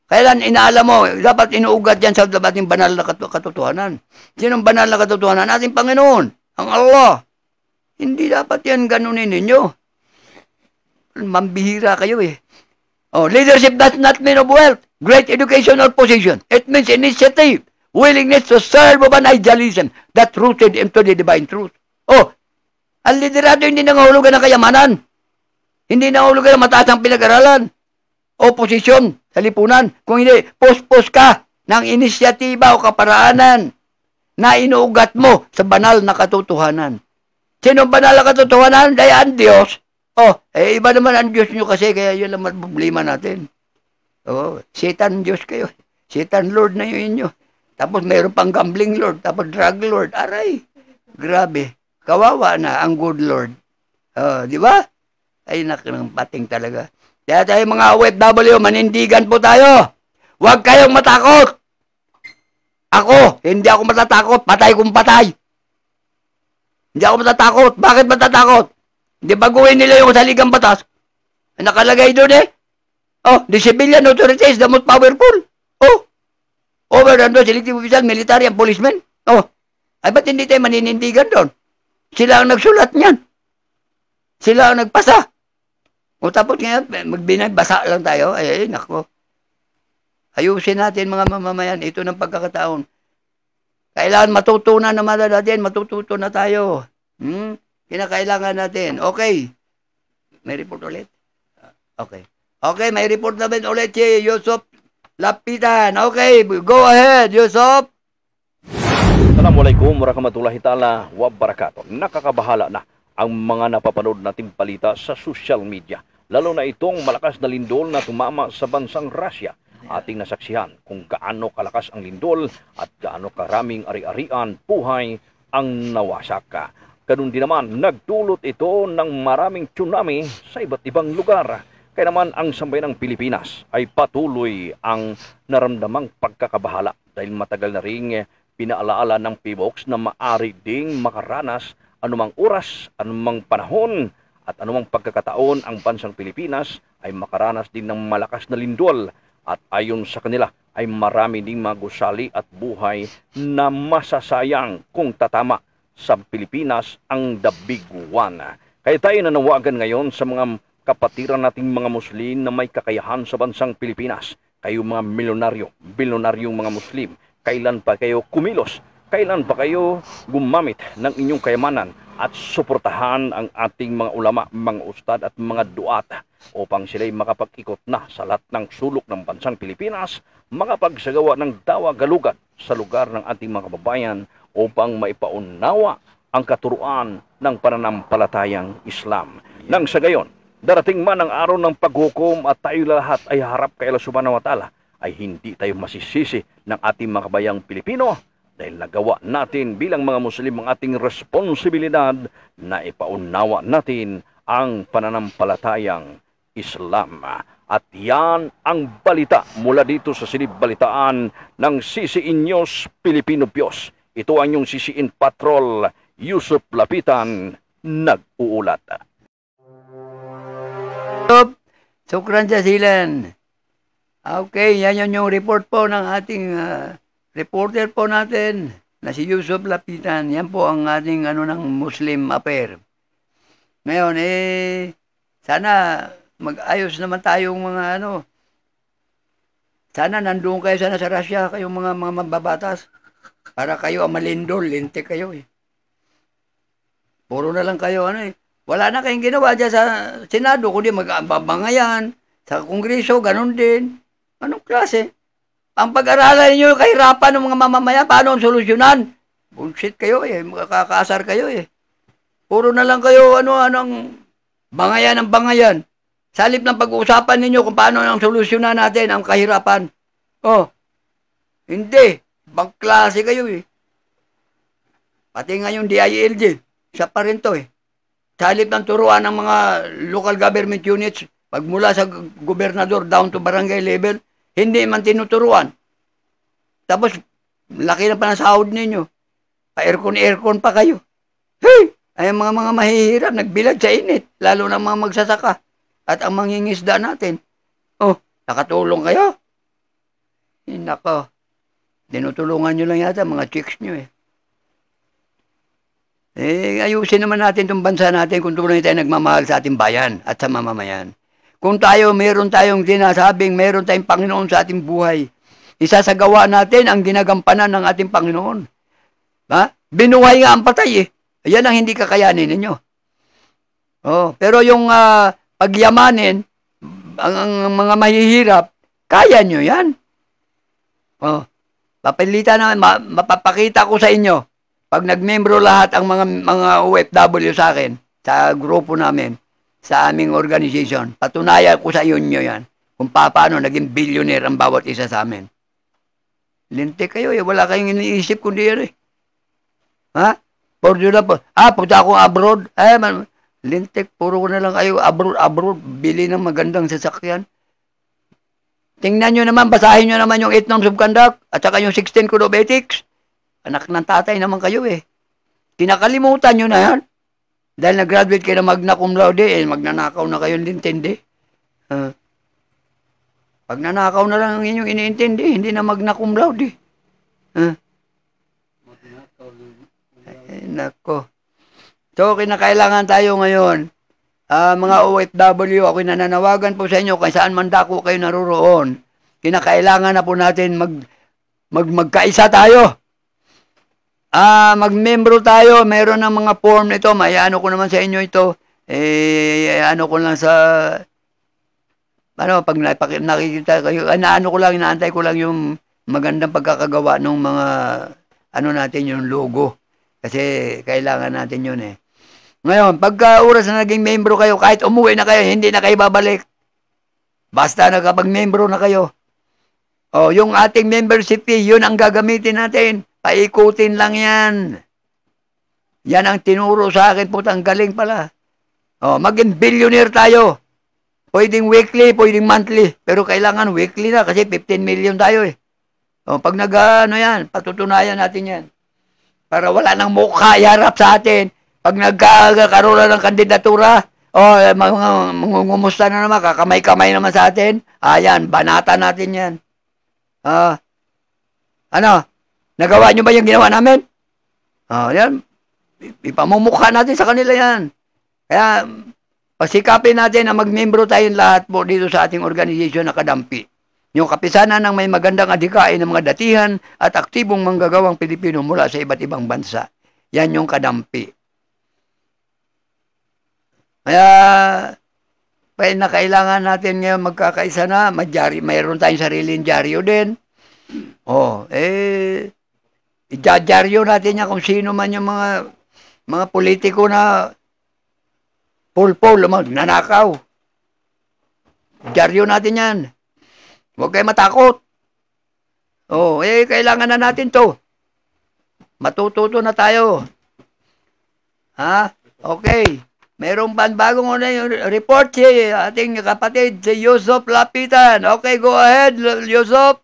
Kailan inaalam mo, dapat inuugat yan sa dapat yung banal na katotohanan. Sino ang banal na katotohanan? Ating Panginoon, ang Allah. Hindi dapat yan ganunin ninyo. Mambihira kayo eh. Leadership does not mean of wealth, great educational position. It means initiative, willingness to serve of an idealism that rooted into the divine truth. Ang liderado hindi nangahulugan ng kayamanan. Hindi nangahulugan ng mataas ang pinag-aralan. O posisyon sa lipunan. Kung hindi, post ka ng inisyatiba o kaparaanan na inuugat mo sa banal na katotohanan. Sino banal na katotohanan? Dahil ang Diyos. Iba naman ang Diyos nyo kasi, kaya yun naman problema natin. Satan Diyos kayo. Satan Lord na yun inyo. Tapos mayroon pang gambling Lord, tapos drug Lord. Aray, grabe. Kawawa na ang good Lord. Di ba? Ay, ng pating talaga. Kaya tayo mga OFW, manindigan po tayo. Huwag kayong matakot. Ako, hindi ako matatakot. Patay kung patay. Hindi ako matatakot. Bakit matatakot? Hindi baguhin nila yung saligang batas. Nakalagay doon eh. The civilian authority is the most powerful. Over and selective official, military, and policemen. Ay ba't hindi tayo maninindigan doon? Sila ang nagsulat niyan. Sila ang nagpasa. Tapos ngayon, magbinay, basa lang tayo. Ay, nako. Ayusin natin mga mamamayan. Ito ng pagkakataon. Kailangan matutunan naman natin. Matututo na tayo. Kinakailangan natin. Okay. May report ulit? Okay. Okay, may report namin ulit si Yusuf Lapitan. Okay, go ahead, Yusuf. Assalamualaikum warahmatullahi ta'ala wabarakatuh. Nakakabahala na ang mga napapanood nating balita sa social media. Lalo na itong malakas na lindol na tumama sa bansang Russia. Ating nasaksihan kung gaano kalakas ang lindol at gaano karaming ari-arian buhay ang nawasak. Ganun din naman, nagdulot ito ng maraming tsunami sa iba't ibang lugar. Kaya naman ang sambayanang Pilipinas ay patuloy ang naramdamang pagkakabahala dahil matagal na ring pinaalaala ng PBOX na maaari ding makaranas anumang oras, anumang panahon at anumang pagkakataon ang bansang Pilipinas ay makaranas din ng malakas na lindol at ayon sa kanila ay marami ding mga gusali at buhay na masasayang kung tatama sa Pilipinas ang the big one. Kaya tayo nanawagan ngayon sa mga kapatiran nating mga Muslim na may kakayahan sa bansang Pilipinas. Kayo mga bilyonaryong mga Muslim, kailan pa kayo kumilos? Kailan pa kayo gumamit ng inyong kayamanan at suportahan ang ating mga ulama, mga ustad at mga duat upang sila'y makapag-ikot na sa lahat ng sulok ng bansang Pilipinas, makapagsagawa ng dawa-galugad sa lugar ng ating mga kababayan upang maipaunawa ang katuruan ng pananampalatayang Islam. Nang sa gayon, darating man ang araw ng paghukom at tayo lahat ay harap kay Allah Subhanahu wa Ta'ala, ay hindi tayo masisisi ng ating mga kabayang Pilipino dahil nagawa natin bilang mga Muslim ang ating responsibilidad na ipaunawa natin ang pananampalatayang Islam. At yan ang balita mula dito sa Silid Balitaan ng CCN News Filipino Pios. Ito ang yung CCN Patrol, Yusuf Lapitan, nag-uulat. Sukran jazilan. Okay, yan yung report po ng ating reporter po natin na si Yusuf Lapitan. Yan po ang ating ng Muslim affair. Ngayon, sana mag-ayos naman tayong mga sana nandoon kayo sana sa Russia, kayong mga mababatas. Para kayo ang malindol, lintik kayo Puro na lang kayo Wala na kayong ginawa dyan sa Senado, kundi magbangayan. Sa Kongreso, ganun din. Anong klase? Ang pag-aralan niyo kahirapan ng mga mamamayan, paano ang solusyonan? Bullshit kayo makakaasar kayo Puro na lang kayo anong bangayan ng bangayan. Salip ng pag-uusapan ninyo kung paano ang solusyonan natin ang kahirapan. Hindi. Bang klase kayo Pati nga yung DILG, siya pa rin to Salip ng turuan ng mga local government units, pagmula sa gobernador down to barangay level, hindi man tinuturuan. Tapos, laki na pa ng sahod ninyo. Pa-aircon pa kayo. Hey! Ay, mga mahihirap, nagbilag sa init, lalo na mga magsasaka. At ang mangingisda natin. Nakatulong kayo? Nako. Tinutulungan nyo lang yata mga chicks nyo ayusin naman natin itong bansa natin kung tunay tayo nagmamahal sa ating bayan at sa mamamayan. Kung meron tayong sinasabing, meron tayong Panginoon sa ating buhay, isasagawa natin ang ginagampanan ng ating Panginoon. Binuhay nga ang patay Ayan ang hindi kakayanin ninyo. Pero yung pagyamanin, ang mga mahihirap, kaya nyo yan. Papalitan na, mapapakita ko sa inyo, pag nagmembro lahat ang mga OFW sa akin, sa grupo namin, sa aming organization, patunayan ko sa inyo yan, kung paano naging billionaire ang bawat isa sa amin. Lintik kayo wala kayong iniisip kundi yan punta ako abroad, lintik, puro ko na lang kayo abroad, bili ng magandang sasakyan. Tingnan nyo naman, basahin nyo naman yung 8 norms of conduct at saka yung 16 code of ethics. Anak ng tatay naman kayo Kinakalimutan nyo na yan. Dahil nag-graduate kayo na magna cum laude, magnanakaw na kayo nintindi. Pag nanakaw na lang ang inyong iniintindi, hindi na magna cum laude. Nako. So, kinakailangan tayo ngayon. Mga OFW, ako'y nananawagan po sa inyo kung saan man dako kayo naroroon. kinakailangan na po natin magkaisa tayo. Magmembro tayo, meron ng mga form nito, may ano ko naman sa inyo ito, ano ko lang sa, pag nakikita kayo, inaantay ko lang yung magandang pagkakagawa ng mga, natin yung logo. Kasi kailangan natin yun eh. Ngayon, pagka oras na naging membro kayo, kahit umuwi na kayo, hindi na kayo babalik. Basta nakapag-membro na kayo. Yung ating membership fee, yun ang gagamitin natin. Paikutin lang yan. Yan ang tinuro sa akin, putang galing pala. Maging billionaire tayo. Pwedeng weekly, pwedeng monthly. Pero kailangan weekly na kasi 15 million tayo eh. Pag yan, patutunayan natin yan. Para wala nang mukha iharap sa atin. Pag nagkakaroon ng kandidatura, mangungumusta na naman, kakamay-kamay naman sa atin. Ayan, banata natin yan. Nagawa nyo ba yung ginawa namin? Yan, ipamumukha natin sa kanila yan. Kaya, pasikapin natin na magmembro tayong lahat po dito sa ating organization na Kadampi. Yung kapisanan ng may magandang adhikain ng mga datihan at aktibong manggagawang Pilipino mula sa iba't ibang bansa. Yan yung Kadampi. Kaya, na kailangan natin ngayon magkakaisa na, mayroon tayong sariling dyaryo din. Ijadyaryo natin yan kung sino man yung mga politiko na pulpol, nanakaw. Dyaryo natin yan. Huwag kayo matakot. Kailangan na natin to. Matututo na tayo. Okay. Merong panbagong report si ating kapatid, si Yusop Lapitan. Okay, go ahead, Yusop.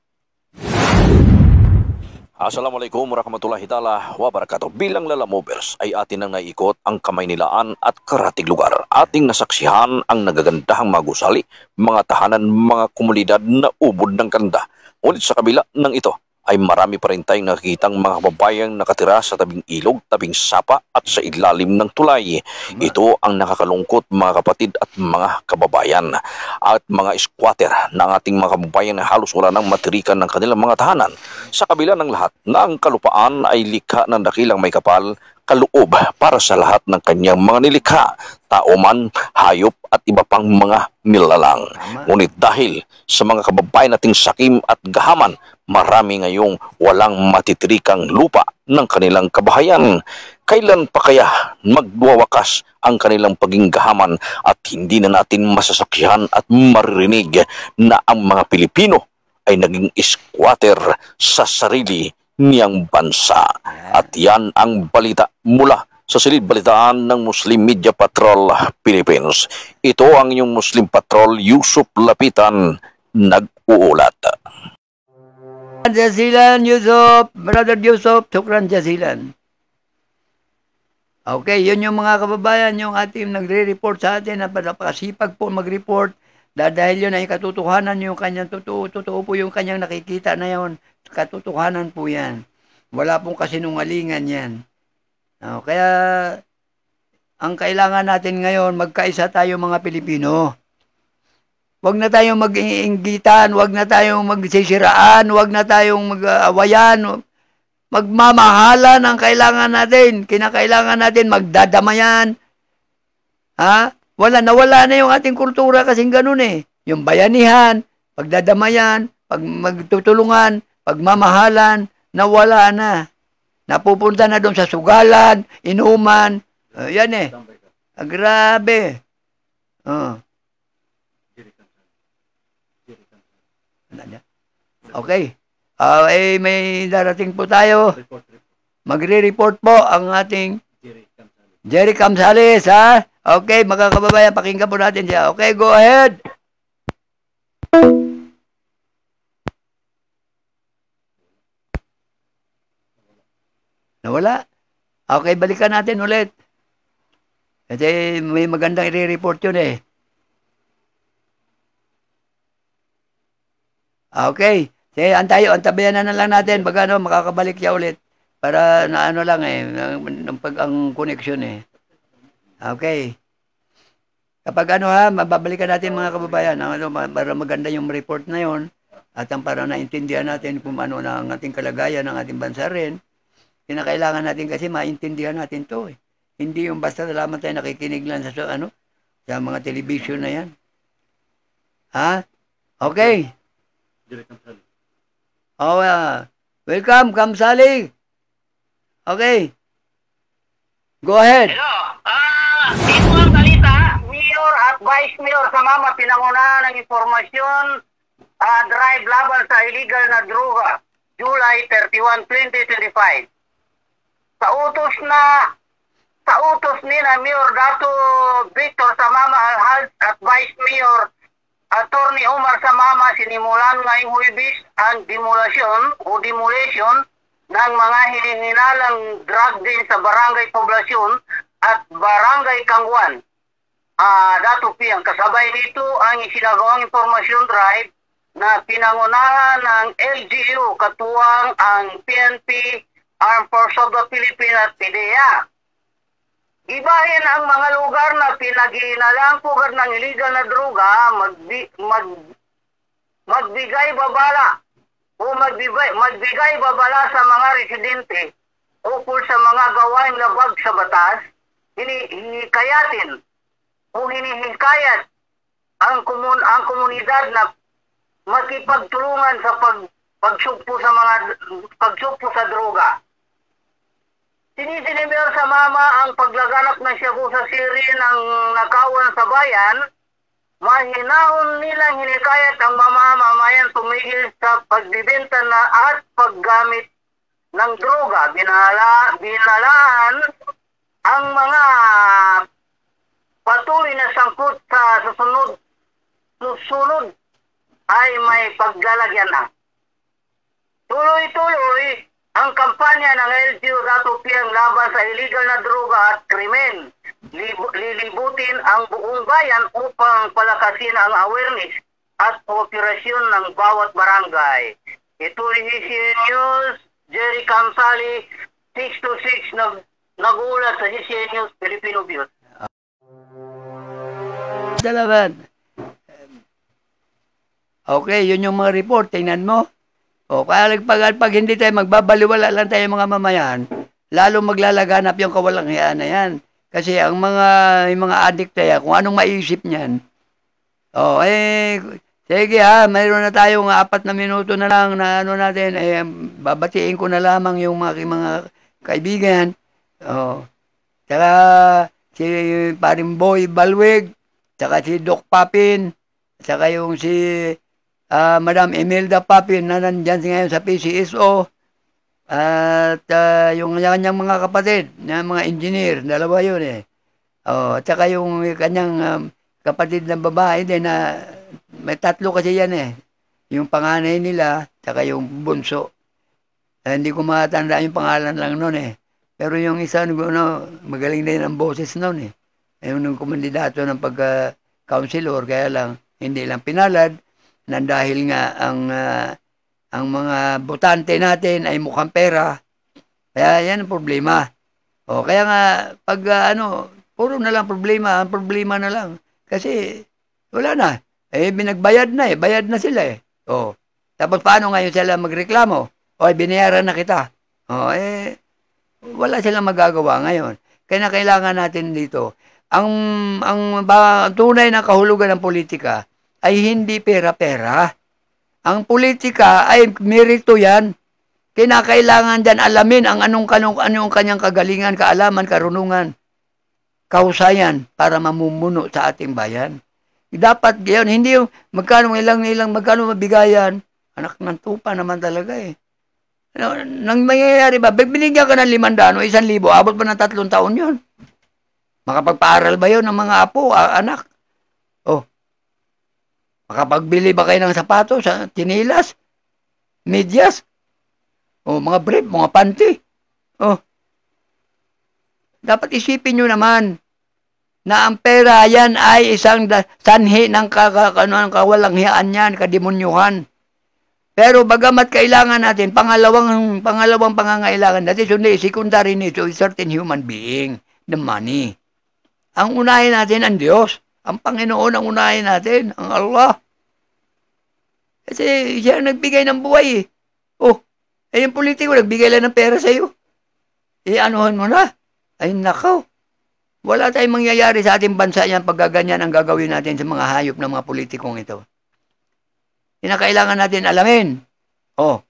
Assalamualaikum warahmatullahi ta'ala wabarakatuh. Bilang Lala Movers ay atin nang naiikot ang Kamaynilaan at karatig lugar. Ating nasaksihan ang nagagandahang mga gusali, mga tahanan, mga komunidad na ubod ng ganda. Ngunit sa kabila ng ito ay marami pa rin tayong nakikitang mga kababayang nakatira sa tabing ilog, tabing sapa at sa ilalim ng tulay. Ito ang nakakalungkot mga kapatid at mga kababayan. At mga squatter na ating mga kababayan na halos wala nang matirikan ng kanilang mga tahanan. Sa kabila ng lahat na ang kalupaan ay likha ng dakilang may kapal, kaloob para sa lahat ng kanyang mga nilikha, tao man, hayop at iba pang mga nilalang. Ngunit dahil sa mga kababayan nating sakim at gahaman, marami ngayong walang matitirikang lupa ng kanilang kabahayan. Kailan pa kaya magwawakas ang kanilang paging gahaman at hindi na natin masasakyan at maririnig na ang mga Pilipino ay naging squatter sa sarili niyang bansa. At yan ang balita mula sa silid balitaan ng Muslim Media Patrol Philippines. Ito ang inyong Muslim Patrol, Yusop Lapitan, nag-uulat. Jazilan, Yusop. Brother Yusop, Tukran Jazilan. Okay, yun yung mga kababayan, yung ating nagre-report sa atin na napakasipag po mag-report dahil yun ay katotohanan yung kanyang totoo po yung kanyang nakikita na yun. Katotohanan po yan. Wala pong kasinungalingan yan. Kaya, ang kailangan natin ngayon, magkaisa tayo mga Pilipino. Huwag na tayong mag-iinggitan, huwag na tayong magsisiraan, huwag na tayong mag-awayan. Magmamahalan ang kailangan natin. Kinakailangan natin magdadamayan. Wala na yung ating kultura kasing ganun eh. Yung bayanihan, pagdadamayan, magtutulungan, pagmamahalan, nawala na. Napupunta na doon sa sugalan, inuman. Yan eh. Grabe. Okay. May darating po tayo. Magre-report po ang ating Jerry Camsales, ha? Okay, mga kababayan, pakinggan po natin siya. Okay, go ahead. Nawala? Okay, balikan natin ulit. Kasi may magandang i-report yun eh. Okay. Sige, antabayan na lang natin. Baga makakabalik siya ulit. Para na ano lang eh, ang connection eh. Okay. Kapag mababalikan natin mga kababayan, para maganda yung report na yon. at ang para naintindihan natin kung ano na ang ating kalagayan ng ating bansa rin, kinakailangan natin kasi maintindihan natin to eh. Hindi yung basta lamang tayo nakikinig lang sa sa mga television na yan. Ha? Okay. Oh, welcome, Kamsali. Okay. Go ahead. Hello. Ito ang balita. Mayor at Vice Mayor sa Mama pinangunahan ng informasyon drive laban sa illegal na droga July 31, 2025. Sa utos ni na Mayor Dato Victor Samama Alhaj at Vice Mayor Attorney Omar Samama sinimulan ngayong Huwebes ang demolition ng mga hinihinalang drug din sa Barangay Poblasyon at Barangay Kangwan. Dato Piang, kasabay nito ang isinagawang informasyon drive na pinangunahan ng LGU katuwang ang PNP, Armed Forces of the Philippines at PDEA. Ibahin ang mga lugar na pinag-iinalangkugan ng illegal na droga, magbigay babala o magbigay babala sa mga residente ukol sa mga gawaing labag sa batas, hinihikayatin o hinihikayat ang komunidad na makipagtulungan sa pagsugpo sa droga. Sinisinimir sa Mama ang paglaganap ng Shabu sa siri ng nakawan sa bayan, mahinahon nilang hinikayat ang mamamayan tumigil sa pagbibenta na at paggamit ng droga. Binalaan ang mga patuloy na sangkot sa susunod ay may paglalagyan na. Tuloy-tuloy ang kampanya ng LGU Dato Piang laban sa illegal na droga at krimen. Lilibutin ang buong bayan upang palakasin ang awareness at operasyon ng bawat barangay. Ito rin GCN News, Jerry Kamsali, 626 nagulat sa GCN News, Filipino Views. Dalaman. Okay, yun yung mga report. Tingnan mo. O, kaya pag hindi tayo magbabaliwala lang tayo mga mamayan, lalo maglalaganap yung kawalanghiyaan na yan. Kasi ang mga addict tayo, kung anong maisip niyan, sige mayroon na tayong 4 na minuto na lang na natin, babatiin ko na lamang yung mga kaibigan. Tsaka si Paring Boy Balwig, tsaka si Doc Papin, tsaka yung si Madam Imelda Papin na nandyan ngayon sa PCSO, at yung kanyang mga kapatid na mga engineer, dalawa yun at saka yung kanyang kapatid na babae din na may 3 kasi yan yung panganay nila, tsaka yung bunso. Hindi ko matanda yung pangalan lang nun pero yung isa magaling din ang boses nun yung kumandidato ng pagka-councilor, kaya lang hindi lang pinalad na dahil nga ang mga botante natin ay mukhang pera. Kaya yan ang problema. Kaya nga pag puro na lang problema, ang problema na lang. Kasi wala na. Binagbayad na bayad na sila Tapos paano ngayon sila magreklamo? Binayaran na kita. Wala silang magagawa ngayon. Kaya kailangan natin dito. Ang tunay na kahulugan ng politika ay hindi pera-pera. Ang politika ay merito yan. Kinakailangan dyan alamin ang anong kanyang kagalingan, kaalaman, karunungan, kahusayan para mamumuno sa ating bayan. Dapat yan, hindi yung magkano mabigayan. Anak ng tupa naman talaga Nang mangyayari ba, binigyan ka ng 500 o 1,000, abot ba ng 3 taon yun? Makapagpaaral ba yun ng mga apo, anak? Makapagbili ba kayo ng sapatos, tinilas, medyas, mga brief, mga panty? Dapat isipin nyo naman na ang pera yan ay isang sanhi ng kawalanghiyaan yan, kademonyuhan. Pero bagamat kailangan natin, pangalawang pangangailangan natin, secondary needs of a certain human being, the money. Ang unahin natin ang Diyos. Ang Panginoon ang unahin natin, ang Allah. Kasi siya ang nagbigay ng buhay eh. Oh, yung politiko, nagbigay lang ng pera sa'yo. Anuhan mo na. Ay, nakaw. Wala tayong mangyayari sa ating bansa yan pag ganyan ang gagawin natin sa mga hayop ng mga politikong ito. Kailangan natin alamin. Oh,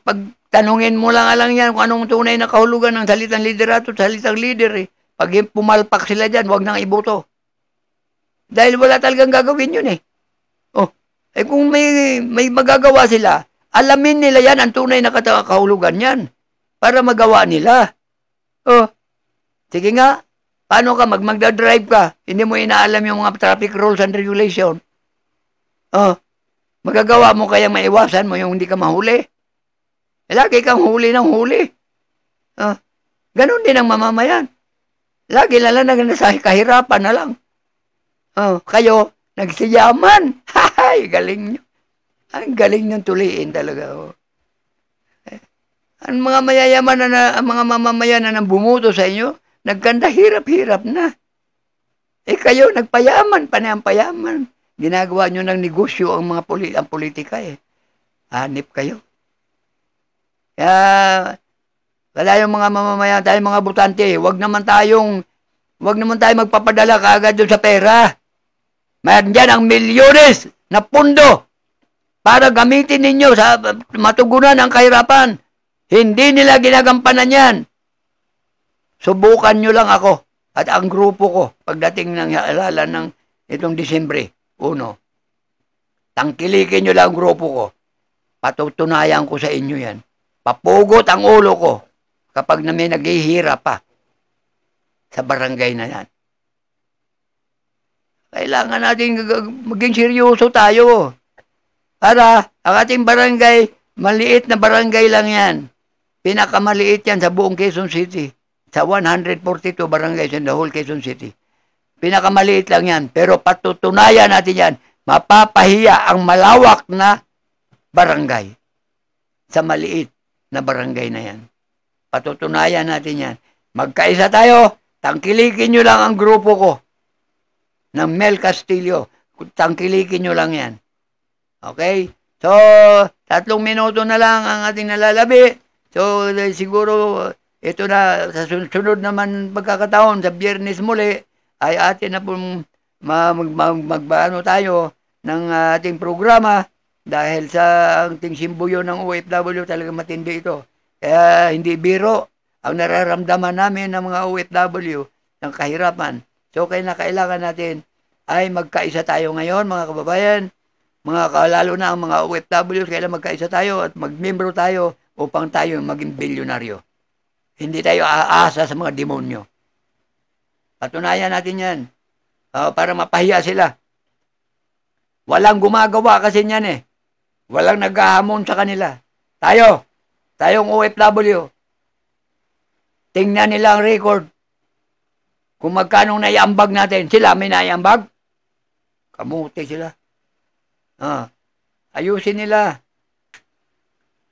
pag tanungin mo lang yan kung anong tunay na kahulugan ng salitang liderato, salitang leader eh. Pag pumalpak sila dyan, wag nang iboto. Dahil wala talagang gagawin yun eh. Oh, kung may magagawa sila, alamin nila yan ang tunay na kahulugan yan para magawa nila. Oh, sige nga, paano ka magdadrive ka, hindi mo inaalam yung mga traffic rules and regulation. Oh, magagawa mo kayang maiwasan mo yung hindi ka mahuli. Lagi kang huli ng huli. Oh, ganun din ang mamamayan. Lagi lang nasa kahirapan na lang. Oh, kayo, nagsiyaman. Hay, galing nyo. Ang galing nyo tuliin talaga. Oh. Ang mga mayayaman ang mga mamamayan na bumuto sa inyo, nagkanda hirap-hirap na. Kayo, nagpayaman pa na ang payaman. Ginagawa nyo ng negosyo ang mga ang politika eh. Hanip kayo. Kaya, wala yung mga mamamayan, tayong mga butante, wag naman tayong magpapadala kaagad doon sa pera. Mayroon dyan ang milyones na pundo para gamitin ninyo sa matugunan ang kahirapan. Hindi nila ginagampanan yan. Subukan nyo lang ako at ang grupo ko pagdating ng halalan ng itong Disyembre 1. Tangkilikin nyo lang ang grupo ko. Patutunayan ko sa inyo yan. Papugot ang ulo ko kapag na may naghihirap pa sa barangay na yan. Kailangan natin maging seryoso tayo. Para ang ating barangay, maliit na barangay lang yan. Pinakamaliit yan sa buong Quezon City. Sa 142 barangays in the whole Quezon City. Pinakamaliit lang yan. Pero patutunayan natin yan. Mapapahiya ang malawak na barangay sa maliit na barangay na yan. Patutunayan natin yan. Magkaisa tayo. Tangkilikin nyo lang ang grupo ko ng Mel Castillo. Tangkilikin nyo lang yan. Okay? So, 3 minuto na lang ang ating nalalabi. So, siguro, ito na, sa sunod naman pagkakataon, sa Biyernes muli, ay atin na pong magbaano tayo ng ating programa dahil sa ating simbuyo ng OFW talaga matindi ito. Kaya hindi biro ang nararamdaman namin ng mga OFW ng kahirapan. So, kailangan natin ay magkaisa tayo ngayon, mga kababayan, lalo na ang mga OFW, kailangan magkaisa tayo at magmembro tayo upang tayo maging bilyonaryo. Hindi tayo aasa sa mga demonyo. Patunayan natin yan para mapahiya sila. Walang gumagawa kasi niyan eh. Walang naghahamon sa kanila. Tayong OFW, tingnan nila ang record. Kung magkano naiambag natin, sila may naiambag. Kamuti sila. Ayusin nila.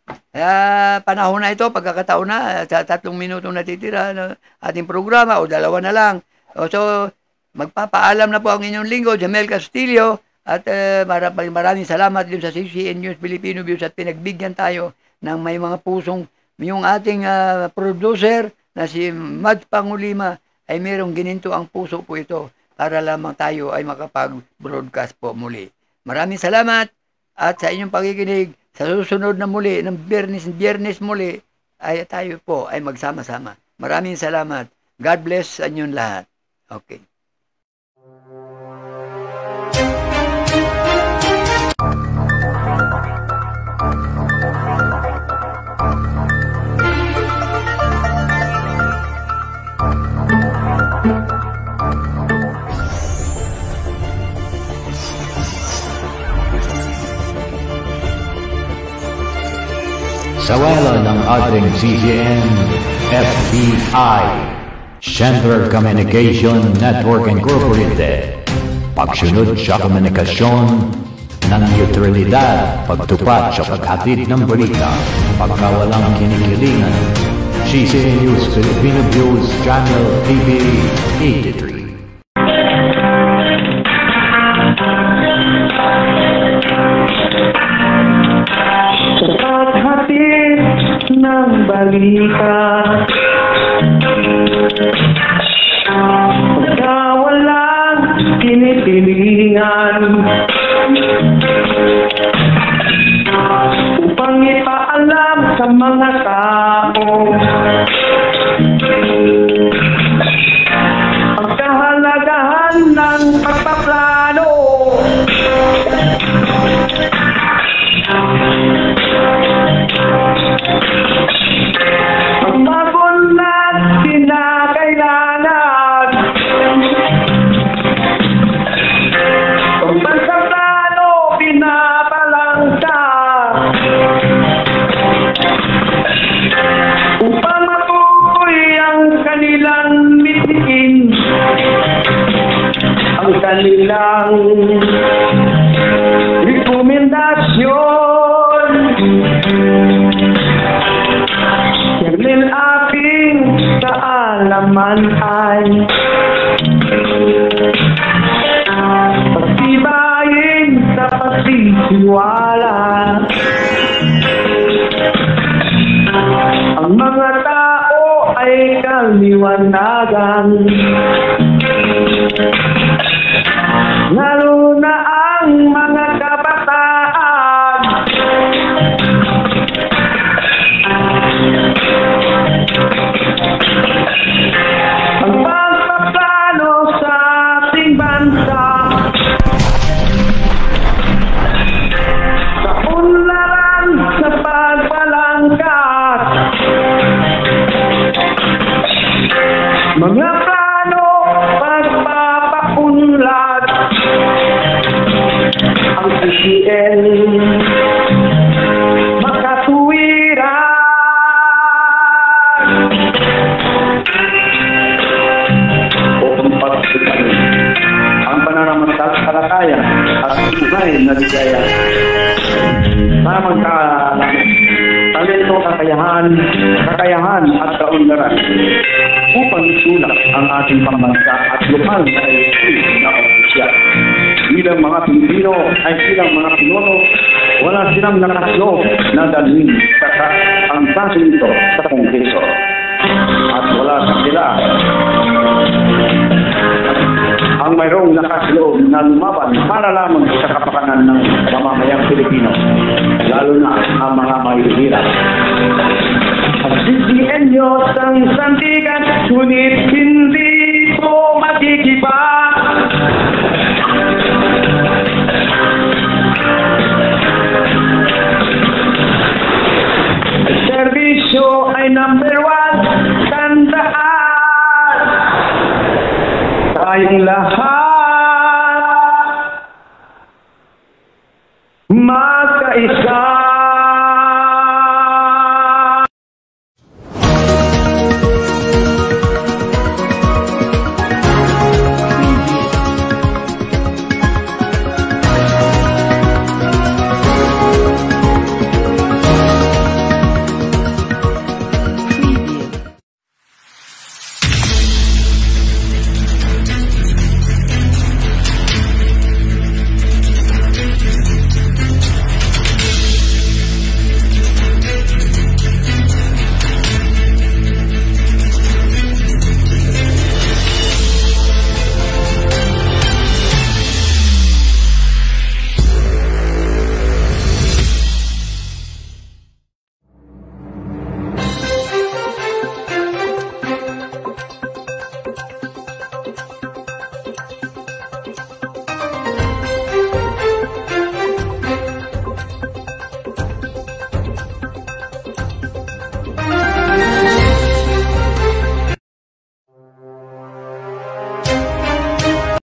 Kaya panahon na ito, pagkakataon na, sa 3 minuto natitira ng ating programa, o 2 na lang. So, magpapaalam na po ang inyong lingkod, Jamel Castillo, at maraming salamat din sa CCN News Filipino Views at pinagbigyan tayo ng may mga pusong, yung ating producer na si Mad Pangulima, ay mayroong gininto ang puso po ito para lamang tayo ay makapag-broadcast po muli. Maraming salamat at sa inyong pakikinig. Sa susunod na muli, ng Biyernes muli, ay tayo po ay magsama-sama. Maraming salamat. God bless sa inyong lahat. Okay. Sawela ng ating CCN, FBI, Central Communication Network Incorporated. Pagsunod sa komunikasyon ng neutralidad, pagtupat sa paghatid ng balita, pagkawalang kinikilingan. CCN News Filipino Views Channel TV 83. halika. Pagka walang tinitingan, upang ipaalam sa mga tao ang kahalagahan ng pagpaplano. Ang magunat kinakailangan, ang pagpaplano pinabalangka, upang mabuhay ang kanilang mithiin, ang kanilang rekomendasyon. Dahil aking kaalaman ay pagtibayin sa pagtitiwala. Ang mga tao ay kaliwanagan, lalo na ang mga kabataan. Ang pagpaplano sa ating bansa, sa unlaran sa pagbalangkas, mga plano pagpapaunlad, ang CCN makatuwiran. Ang pananampalataya at buhay na ligaya sa talento, kakayahan at kaunlaran upang isulak ang ating pambansa at lokal na eleksyon na opisyal. Bilang mga Pilipino ay silang mga pinuno, wala silang nakaslo na dalhin ang kaso nito sa Kongreso. At wala sa sila ang mayroong lakas-loob na lumaban para lamang sa kapakanan ng mamamayang Pilipino, lalo na ang mga mahihirap. Ang CCN nyo sang sandigan, ngunit hindi ko matigiba. Servisyo ay number 1, tandaan. Tayong lahat magkaisa.